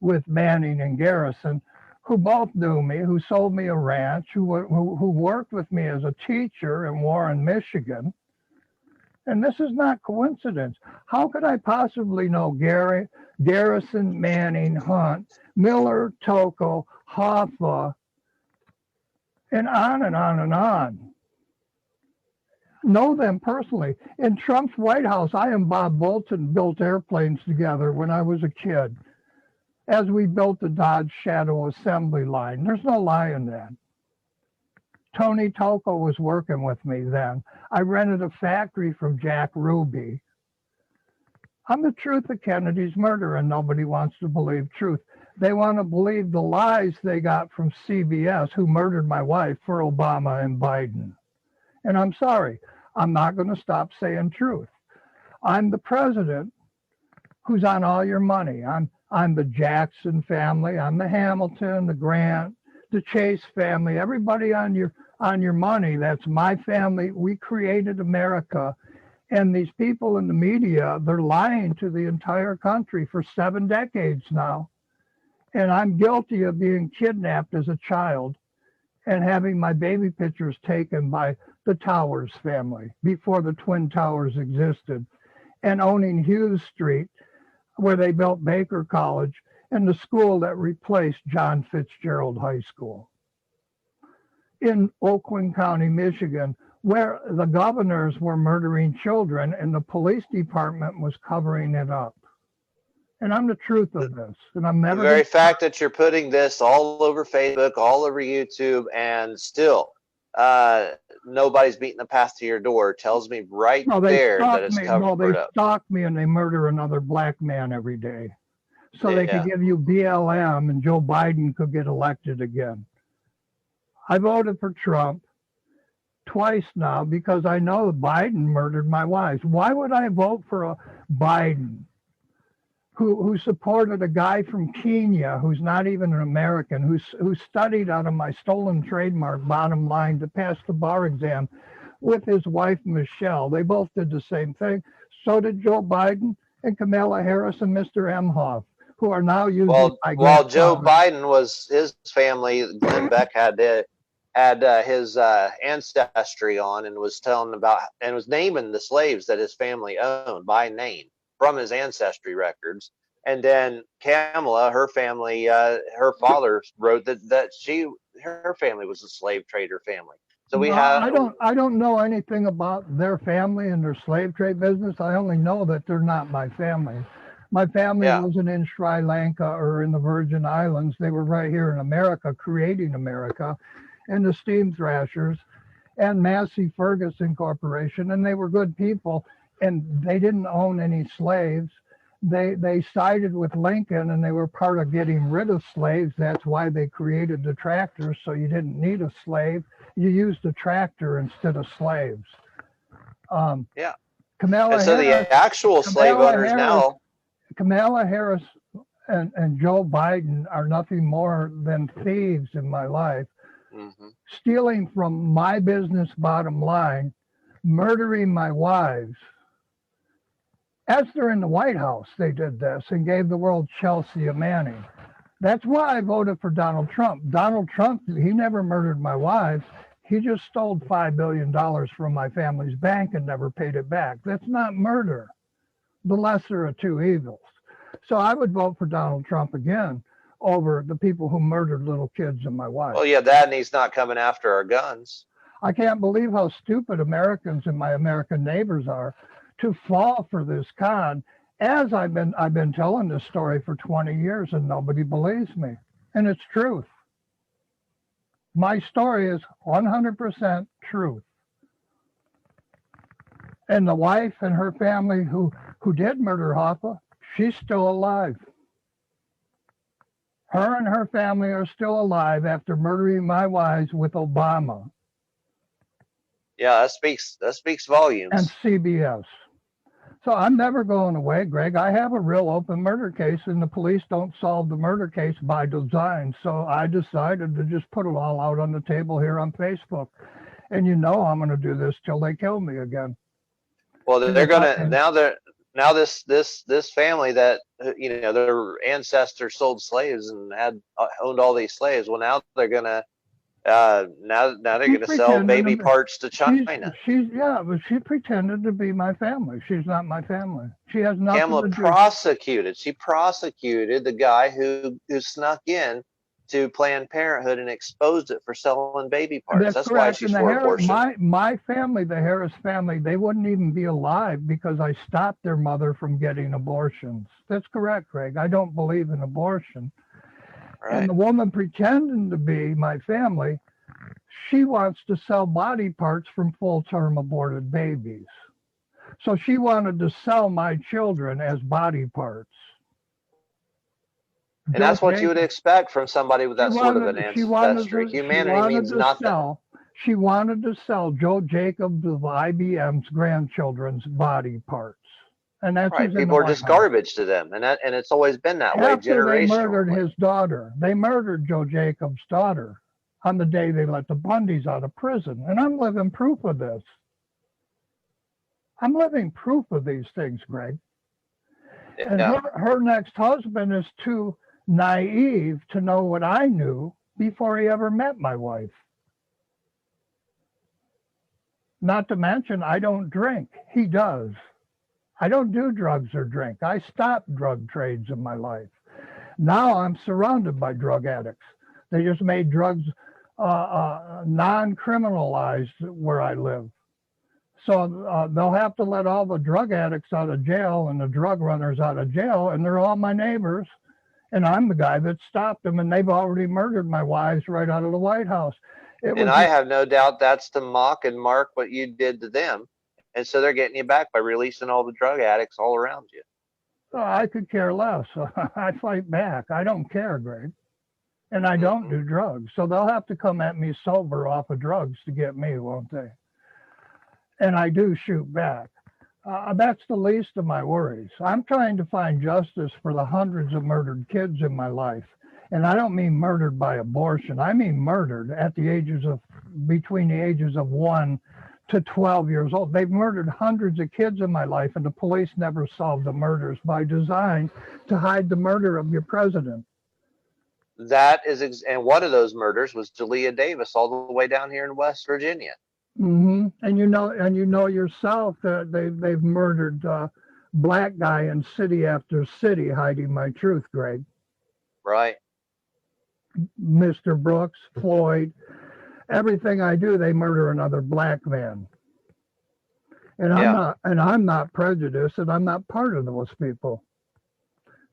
with Manning and Garrison, who both knew me, who sold me a ranch, who worked with me as a teacher in Warren, Michigan. And this is not coincidence. How could I possibly know Garrison, Manning, Hunt, Miller, Tocco, Hoffa, and on and on and on? Know them personally. In Trump's White House, I and Bob Bolton built airplanes together when I was a kid. as we built the Dodge Shadow assembly line. There's no lie in that. Tony Tocco was working with me then. I rented a factory from Jack Ruby. I'm the truth of Kennedy's murder, and nobody wants to believe truth. They want to believe the lies they got from CBS, who murdered my wife, for Obama and Biden. And I'm sorry, I'm not going to stop saying truth. I'm the president who's on all your money. I'm the Jackson family. I'm the Hamilton, the Grant, the Chase family. Everybody on your money, that's my family. We created America. And these people in the media, they're lying to the entire country for 7 decades now. And I'm guilty of being kidnapped as a child and having my baby pictures taken by the Towers family before the Twin Towers existed, and owning Hughes Street, where they built Baker College, and the school that replaced John Fitzgerald High School. In Oakland County, Michigan, where the governors were murdering children and the police department was covering it up. And I'm the truth of this. And I'm never.
The very fact that you're putting this all over Facebook, all over YouTube, and still nobody's beating the path to your door tells me right there that it's covered up.
They stalk me and they murder another black man every day. So they could give you BLM and Joe Biden could get elected again. I voted for Trump twice now because I know Biden murdered my wife. Why would I vote for a Biden who supported a guy from Kenya who's not even an American, who studied out of my stolen trademark bottom line to pass the bar exam with his wife, Michelle? They both did the same thing. So did Joe Biden and Kamala Harris and Mr. Emhoff, who are now using
while Joe Biden was, his family, Glenn Beck had his ancestry on and was telling about and was naming the slaves that his family owned by name from his ancestry records. And then Kamala, her family, her father wrote that her family was a slave trader family. So
I don't know anything about their family and their slave trade business. I only know that they're not my family. My family wasn't in Sri Lanka or in the Virgin Islands. They were right here in America, creating America, and the Steam Thrashers and Massey Ferguson Corporation. And they were good people, and they didn't own any slaves. They sided with Lincoln, and they were part of getting rid of slaves. That's why they created the tractors, so you didn't need a slave. You used a tractor instead of slaves.
Kamala
Harris,
the actual slave owners now.
Kamala Harris and Joe Biden are nothing more than thieves in my life, stealing from my business bottom line, murdering my wives. As they're in the White House, they did this and gave the world Chelsea Manning. That's why I voted for Donald Trump. Donald Trump, he never murdered my wives. He just stole $5 billion from my family's bank and never paid it back. That's not murder. The lesser of two evils. So I would vote for Donald Trump again over the people who murdered little kids and my wife.
Well, yeah, that, and he's not coming after our guns.
I can't believe how stupid Americans and my American neighbors are to fall for this con. As I've been telling this story for 20 years and nobody believes me. And it's truth. My story is 100% truth. And the wife and her family who did murder Hoffa, she's still alive. Her and her family are still alive after murdering my wives with Obama.
Yeah, that speaks volumes.
And CBS. So I'm never going away, Greg. I have a real open murder case, and the police don't solve the murder case by design. So I decided to just put it all out on the table here on Facebook. And you know I'm going to do this till they kill me again.
Well, they're gonna now this family that their ancestors sold slaves and had owned all these slaves. Well, now they're gonna now they're gonna sell baby parts to China.
But she pretended to be my family. She's not my family. She has nothing
Kamala
to do.
prosecuted. She prosecuted the guy who snuck in to Planned Parenthood and exposed it for selling baby parts.
That's
Why
correct.
she's
And
for abortion.
my family, the Harris family, they wouldn't even be alive because I stopped their mother from getting abortions. That's correct, Craig. I don't believe in abortion.
Right.
And the woman pretending to be my family, she wants to sell body parts from full-term aborted babies. So she wanted to sell my children as body parts.
And that's what you would expect from somebody with that sort of an ancestry. Humanity means nothing.
She wanted to sell Joe Jacobs of IBM's grandchildren's body parts. And that's
right. People are just garbage to them. And it's always been that way, generationally.
They murdered his daughter. They murdered Joe Jacobs' daughter on the day they let the Bundys out of prison. And I'm living proof of this. I'm living proof of these things, Greg. And her next husband is too naive to know what I knew before he ever met my wife. Not to mention, I don't drink. He does. I don't do drugs or drink. I stopped drug trades in my life. Now I'm surrounded by drug addicts. They just made drugs non-criminalized where I live. So they'll have to let all the drug addicts out of jail and the drug runners out of jail, and they're all my neighbors. And I'm the guy that stopped them, and they've already murdered my wives right out of the White House.
I have no doubt that's to mock and mark what you did to them. And so they're getting you back by releasing all the drug addicts all around you.
I could care less. I fight back. I don't care, Greg. And I don't do drugs. So they'll have to come at me sober off of drugs to get me, won't they? And I do shoot back. That's the least of my worries. I'm trying to find justice for the hundreds of murdered kids in my life. And I don't mean murdered by abortion. I mean murdered at the ages of, between the ages of 1 to 12 years old. They've murdered hundreds of kids in my life, and the police never solved the murders by design to hide the murder of your president.
That is, and one of those murders was Jalea Davis, all the way down here in West Virginia.
Mm-hmm. And you know yourself that they've murdered black guy in city after city hiding my truth, Greg.
Right.
Mr. Brooks, Floyd, everything I do, they murder another black man. And I'm not prejudiced, and I'm not part of those people.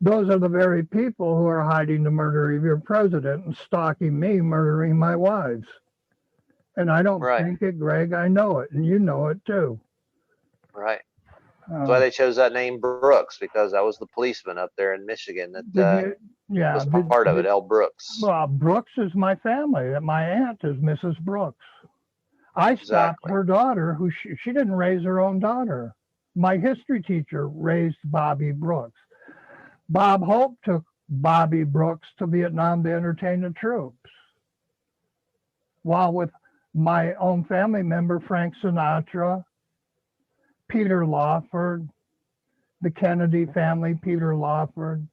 Those are the very people who are hiding the murder of your president and stalking me, murdering my wives. And I don't think it, Greg. I know it, and you know it too.
Right. That's why they chose that name Brooks, because that was the policeman up there in Michigan that was part of it, L. Brooks.
Well, Brooks is my family. My aunt is Mrs. Brooks. I stopped her daughter, who she didn't raise her own daughter. My history teacher raised Bobby Brooks. Bob Hope took Bobby Brooks to Vietnam to entertain the troops. While with my own family member, Frank Sinatra, Peter Lawford, the Kennedy family, Peter Lawford.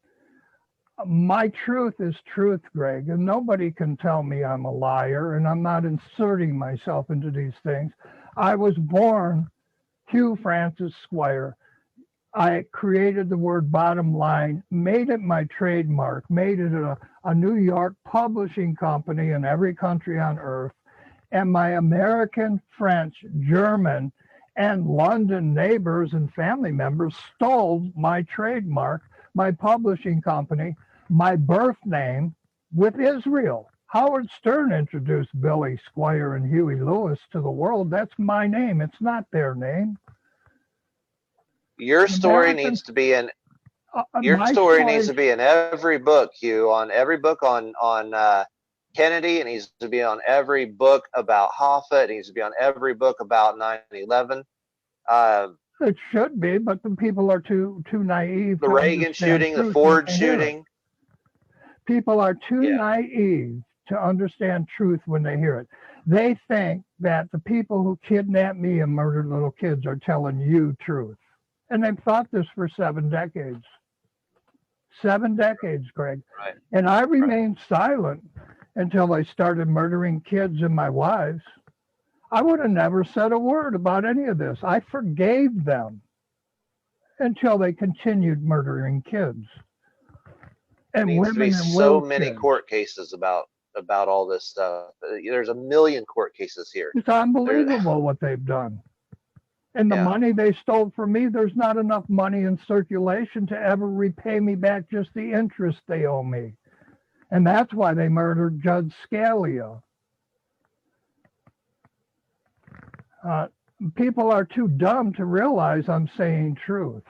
My truth is truth, Greg, and nobody can tell me I'm a liar, and I'm not inserting myself into these things. I was born Hugh Francis Squire. I created the word bottom line, made it my trademark, made it a New York publishing company in every country on earth. And my American, French, German, and London neighbors and family members stole my trademark, my publishing company, my birth name with Israel. Howard Stern introduced Billy Squire and Huey Lewis to the world. That's my name. It's not their name.
Your story needs to be in. Your story needs to be in every book, Hugh. On every book on Kennedy. It needs to be on every book about Hoffa. It needs to be on every book about 9/11.
It should be, but the people are too naive.
The Reagan shooting, the Ford shooting.
People are too naive to understand truth when they hear it. They think that the people who kidnapped me and murdered little kids are telling you truth. And they've thought this for 7 decades. 7 decades, Greg.
Right.
And I remained silent until they started murdering kids and my wives. I would have never said a word about any of this. I forgave them until they continued murdering kids. and
needs to be
women in
so many
wheelchairs.
court cases about all this stuff. There's a million court cases here.
It's unbelievable what they've done. And the
Yeah.
money they stole from me, there's not enough money in circulation to ever repay me back just the interest they owe me. And that's why they murdered Judge Scalia. People are too dumb to realize I'm saying truth.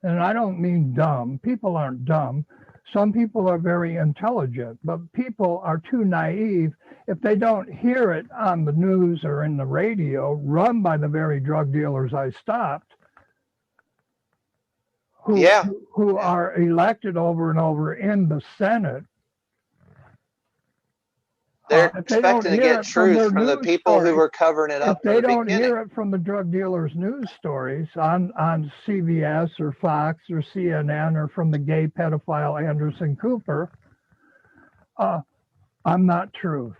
And I don't mean dumb. People aren't dumb. Some people are very intelligent, but people are too naive. If they don't hear it on the news or in the radio, run by the very drug dealers I stopped, who are elected over and over in the Senate.
They're expecting to get truth from the people who were covering it up.
If they don't hear it from the drug dealers' news stories on CBS or Fox or CNN or from the gay pedophile Anderson Cooper, I'm not truth.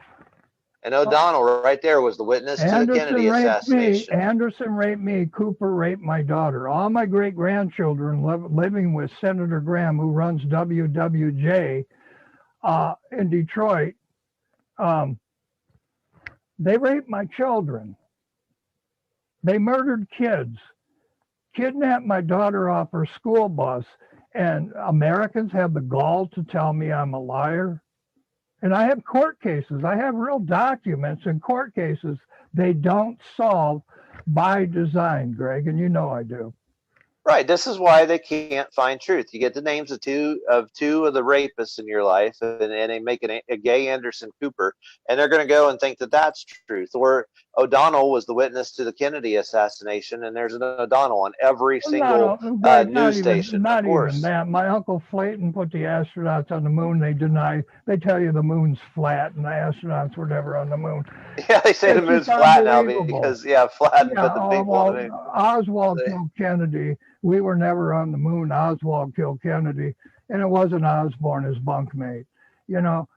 And O'Donnell right there was the witness to the Kennedy assassination.
Anderson raped me. Cooper raped my daughter. All my great-grandchildren living with Senator Graham, who runs WWJ in Detroit, they raped my children. They murdered kids, kidnapped my daughter off her school bus, and Americans have the gall to tell me I'm a liar. And I have court cases. I have real documents in court cases they don't solve by design, Greg, and you know I do.
Right. This is why they can't find truth. You get the names of two of the rapists in your life, and they make a gay Anderson Cooper, and they're going to go and think that that's truth. Or O'Donnell was the witness to the Kennedy assassination, and there's an O'Donnell on every single news station.
Not even that. My Uncle Flayton put the astronauts on the moon. They tell you the moon's flat, and the astronauts were never on the moon.
Yeah, they say the moon's flat now because flat.
Yeah, but the people. Oswald killed Kennedy. We were never on the moon. Oswald killed Kennedy, and it wasn't Osborne, his bunkmate. You know,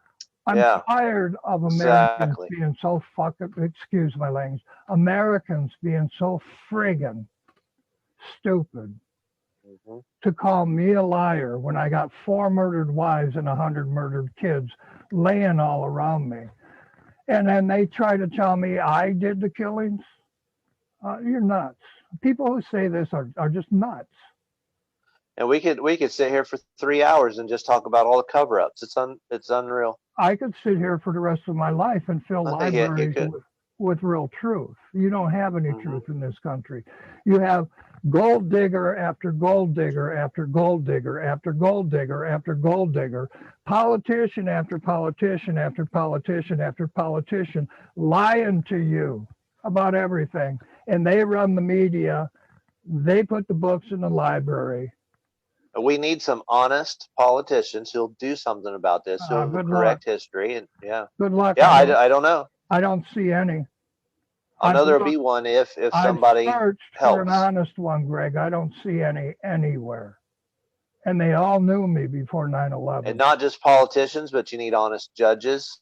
I'm tired of Americans being so fucking, excuse my language, Americans being so friggin' stupid to call me a liar when I got 4 murdered wives and 100 murdered kids laying all around me. And then they try to tell me I did the killings. You're nuts. People who say this are just nuts.
And we could sit here for 3 hours and just talk about all the cover-ups. It's unreal.
I could sit here for the rest of my life and fill libraries with real truth. You don't have any truth in this country. You have gold digger after gold digger after gold digger after gold digger after gold digger, politician after politician after politician after politician lying to you about everything. And they run the media. They put the books in the library.
We need some honest politicians who'll do something about this, who'll correct history. And
good luck.
Yeah, I don't know.
I don't see any.
I know there'll be one if somebody
helps. For an honest one, Greg, I don't see any anywhere. And they all knew me before 9/11.
And not just politicians, but you need honest judges.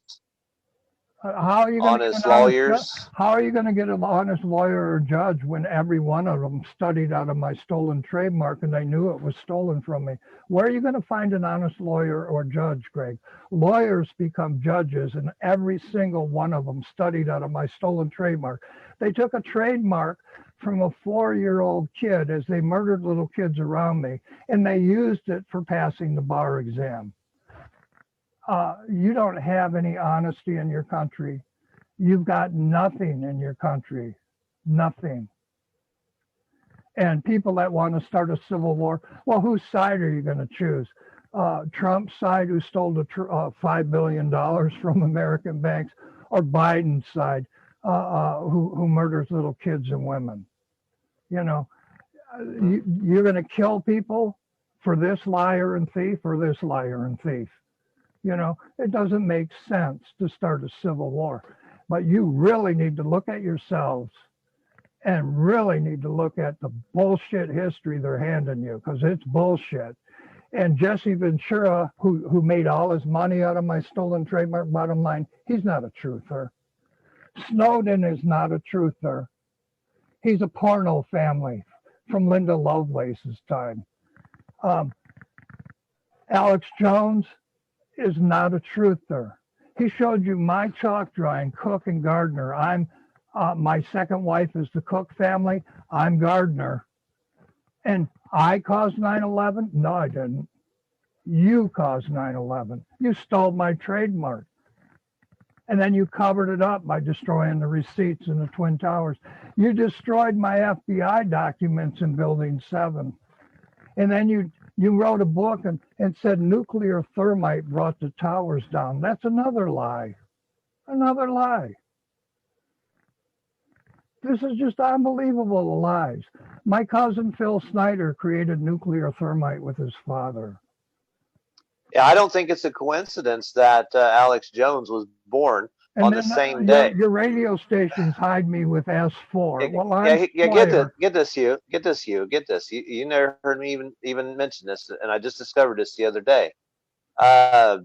How are you going
honest lawyers?
How are you going to get an honest lawyer or judge when every one of them studied out of my stolen trademark and they knew it was stolen from me? Where are you going to find an honest lawyer or judge, Greg? Lawyers become judges, and every single one of them studied out of my stolen trademark. They took a trademark from a 4-year-old kid as they murdered little kids around me, and they used it for passing the bar exam. You don't have any honesty in your country. You've got nothing in your country, nothing. And people that want to start a civil war, well, whose side are you going to choose? Trump's side, who stole the $5 billion from American banks, or Biden's side, who murders little kids and women? You know, you're going to kill people for this liar and thief or this liar and thief. You know, it doesn't make sense to start a civil war, but you really need to look at yourselves and really need to look at the bullshit history they're handing you, because it's bullshit. And Jesse Ventura, who made all his money out of my stolen trademark, bottom line, he's not a truther. Snowden is not a truther. He's a porno family from Linda Lovelace's time. Alex Jones is not a truther. He showed you my chalk drawing, Cook and Gardner. My second wife is the Cook family. I'm Gardner. And I caused 9/11? No, I didn't. You caused 9/11. You stole my trademark. And then you covered it up by destroying the receipts in the Twin Towers. You destroyed my FBI documents in Building 7. And then you wrote a book and said nuclear thermite brought the towers down. That's another lie. Another lie. This is just unbelievable lies. My cousin Phil Snyder created nuclear thermite with his father.
Yeah, I don't think it's a coincidence that Alex Jones was born on the same day.
Your radio stations hide me with S4.
Get this, Hugh. You never heard me even mention this, and I just discovered this the other day.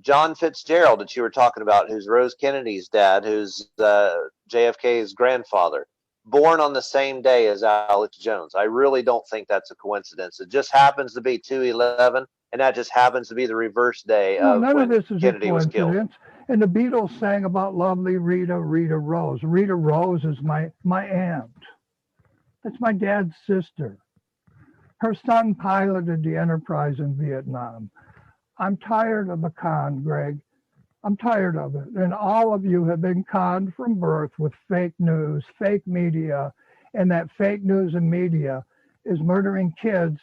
John Fitzgerald that you were talking about, who's Rose Kennedy's dad, who's JFK's grandfather, born on the same day as Alex Jones. I really don't think that's a coincidence. It just happens to be 2/11. And that just happens to be the reverse day of when Kennedy was killed.
And the Beatles sang about lovely Rita Rose. Rita Rose is my aunt. That's my dad's sister. Her son piloted the Enterprise in Vietnam. I'm tired of the con, Greg. I'm tired of it. And all of you have been conned from birth with fake news, fake media, and that fake news and media is murdering kids,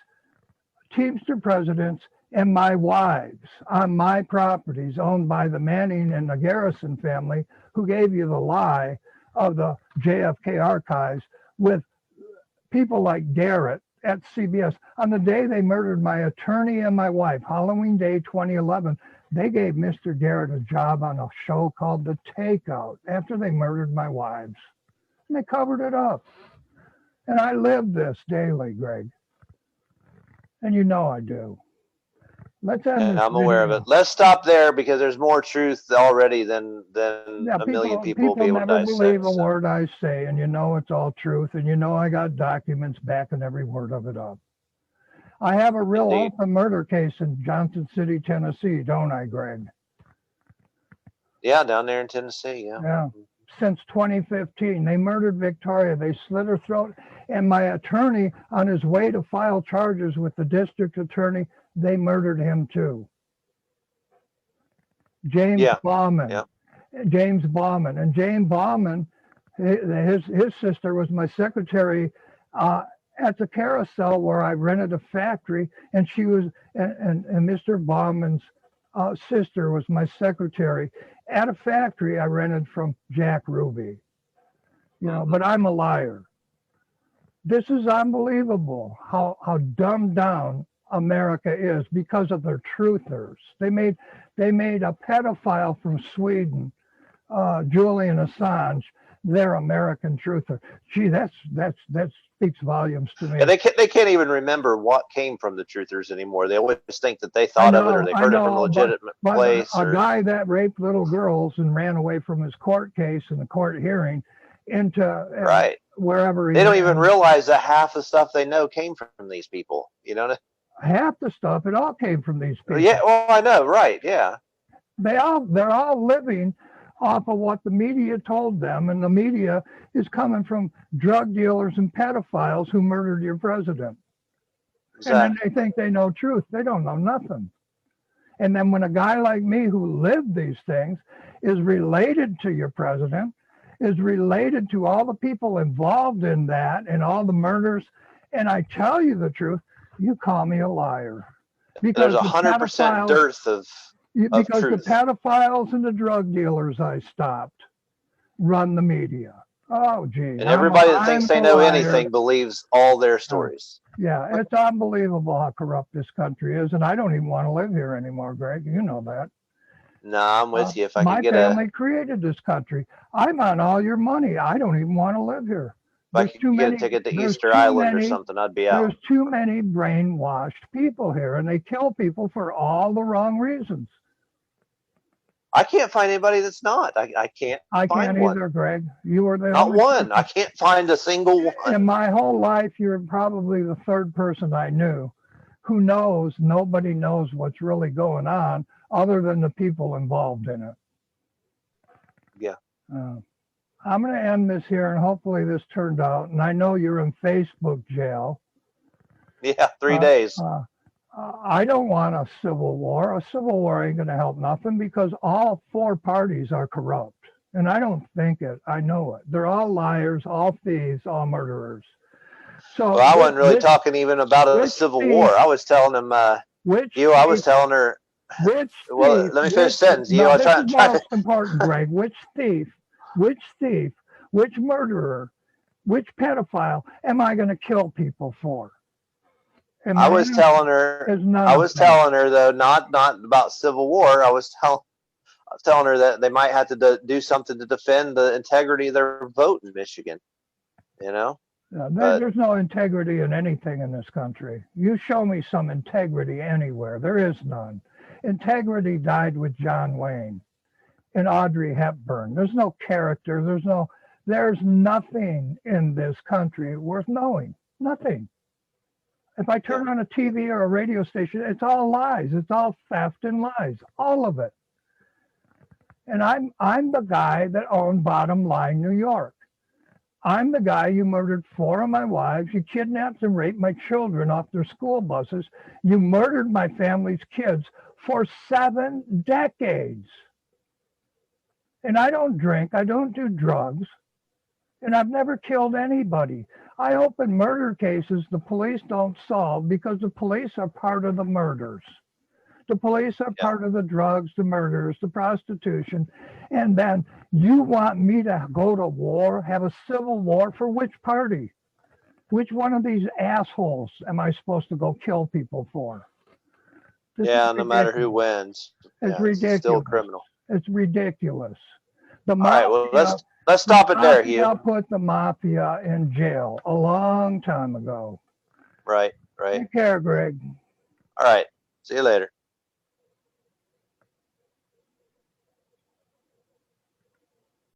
Teamster presidents, and my wives on my properties owned by the Manning and the Garrison family, who gave you the lie of the JFK archives with people like Garrett at CBS. On the day they murdered my attorney and my wife, Halloween Day 2011, they gave Mr. Garrett a job on a show called The Takeout after they murdered my wives. And they covered it up. And I live this daily, Greg. And you know I do. Let's end this
I'm aware of it. Let's stop there because there's more truth already than a million people will be able to dissect.
People never believe a word I say, and you know it's all truth, and you know I got documents backing every word of it up. I have a real open murder case in Johnson City, Tennessee, don't I, Greg?
Yeah, down there in Tennessee, yeah.
Yeah. Since 2015, they murdered Victoria. They slit her throat, and my attorney, on his way to file charges with the district attorney, they murdered him too. James Bauman. Yeah. James Bauman. And James Bauman, his sister was my secretary at the carousel where I rented a factory, and she was, and Mr. Bauman's sister was my secretary at a factory I rented from Jack Ruby. You know, but I'm a liar. This is unbelievable how dumbed down America is because of their truthers. They made a pedophile from Sweden, Julian Assange, their American truther. Gee, that speaks volumes to me.
Yeah, they can't even remember what came from the truthers anymore. They always think that they thought of it or they heard it from a legitimate place.
A guy that raped little girls and ran away from his court case and the court hearing into wherever.
They don't even realize that half the stuff they know came from these people. You know.
Half the stuff, it all came from these people.
Yeah, well, I know, right? Yeah.
They're all living off of what the media told them, and the media is coming from drug dealers and pedophiles who murdered your president. Exactly. And then they think they know truth. They don't know nothing. And then when a guy like me who lived these things is related to your president, is related to all the people involved in that and all the murders, and I tell you the truth, you call me a liar.
Because there's 100% dearth of
because
truth.
The pedophiles and the drug dealers I stopped run the media. Oh, gee.
And everybody that thinks they know anything believes all their stories.
Yeah, it's unbelievable how corrupt this country is, and I don't even want to live here anymore, Greg. You know that.
No, I'm with you. If I can get
my family created this country. I'm on all your money. I don't even want to live here.
If I could get a ticket to Easter Island or something, I'd be out.
There's too many brainwashed people here, and they kill people for all the wrong reasons.
I can't find anybody that's not. I can't find one.
Either, Greg. You were the
not
only
one.
person.
I can't find a single one.
In my whole life, you're probably the third person I knew who knows? Nobody knows what's really going on other than the people involved in it.
Yeah.
I'm going to end this here, and hopefully this turned out. And I know you're in Facebook jail.
Yeah, 3 days.
I don't want a civil war. A civil war ain't going to help nothing because all four parties are corrupt. And I don't think it. I know it. They're all liars, all thieves, all murderers. So
Well, I wasn't really talking even about a civil war. I was telling him, I was telling her.
Which
well,
thief,
let me finish the sentence.
no,
I
this
try
is
to.
most important, Greg. Which thief, which murderer, which pedophile am I going to kill people for? And
I was telling her. I was telling her though, not about civil war. I was telling her that they might have to do something to defend the integrity of their vote in Michigan. You know.
There's no integrity in anything in this country. You show me some integrity anywhere. There is none. Integrity died with John Wayne and Audrey Hepburn. There's no character. There's nothing in this country worth knowing. Nothing. If I turn on a TV or a radio station, it's all lies. It's all theft and lies. All of it. And I'm the guy that owned Bottom Line New York. I'm the guy you murdered 4 of my wives. You kidnapped and raped my children off their school buses. You murdered my family's kids for 7 decades. And I don't drink. I don't do drugs. And I've never killed anybody. I open murder cases the police don't solve because the police are part of the murders. The police are part of the drugs, the murders, the prostitution. And then you want me to go to war, have a civil war for which party? Which one of these assholes am I supposed to go kill people for?
No matter who wins.
It's ridiculous.
It's still a criminal.
It's ridiculous.
All right, well, let's stop it there, Hugh.
I put the mafia in jail a long time ago.
Right.
Take care, Greg.
All right. See you later.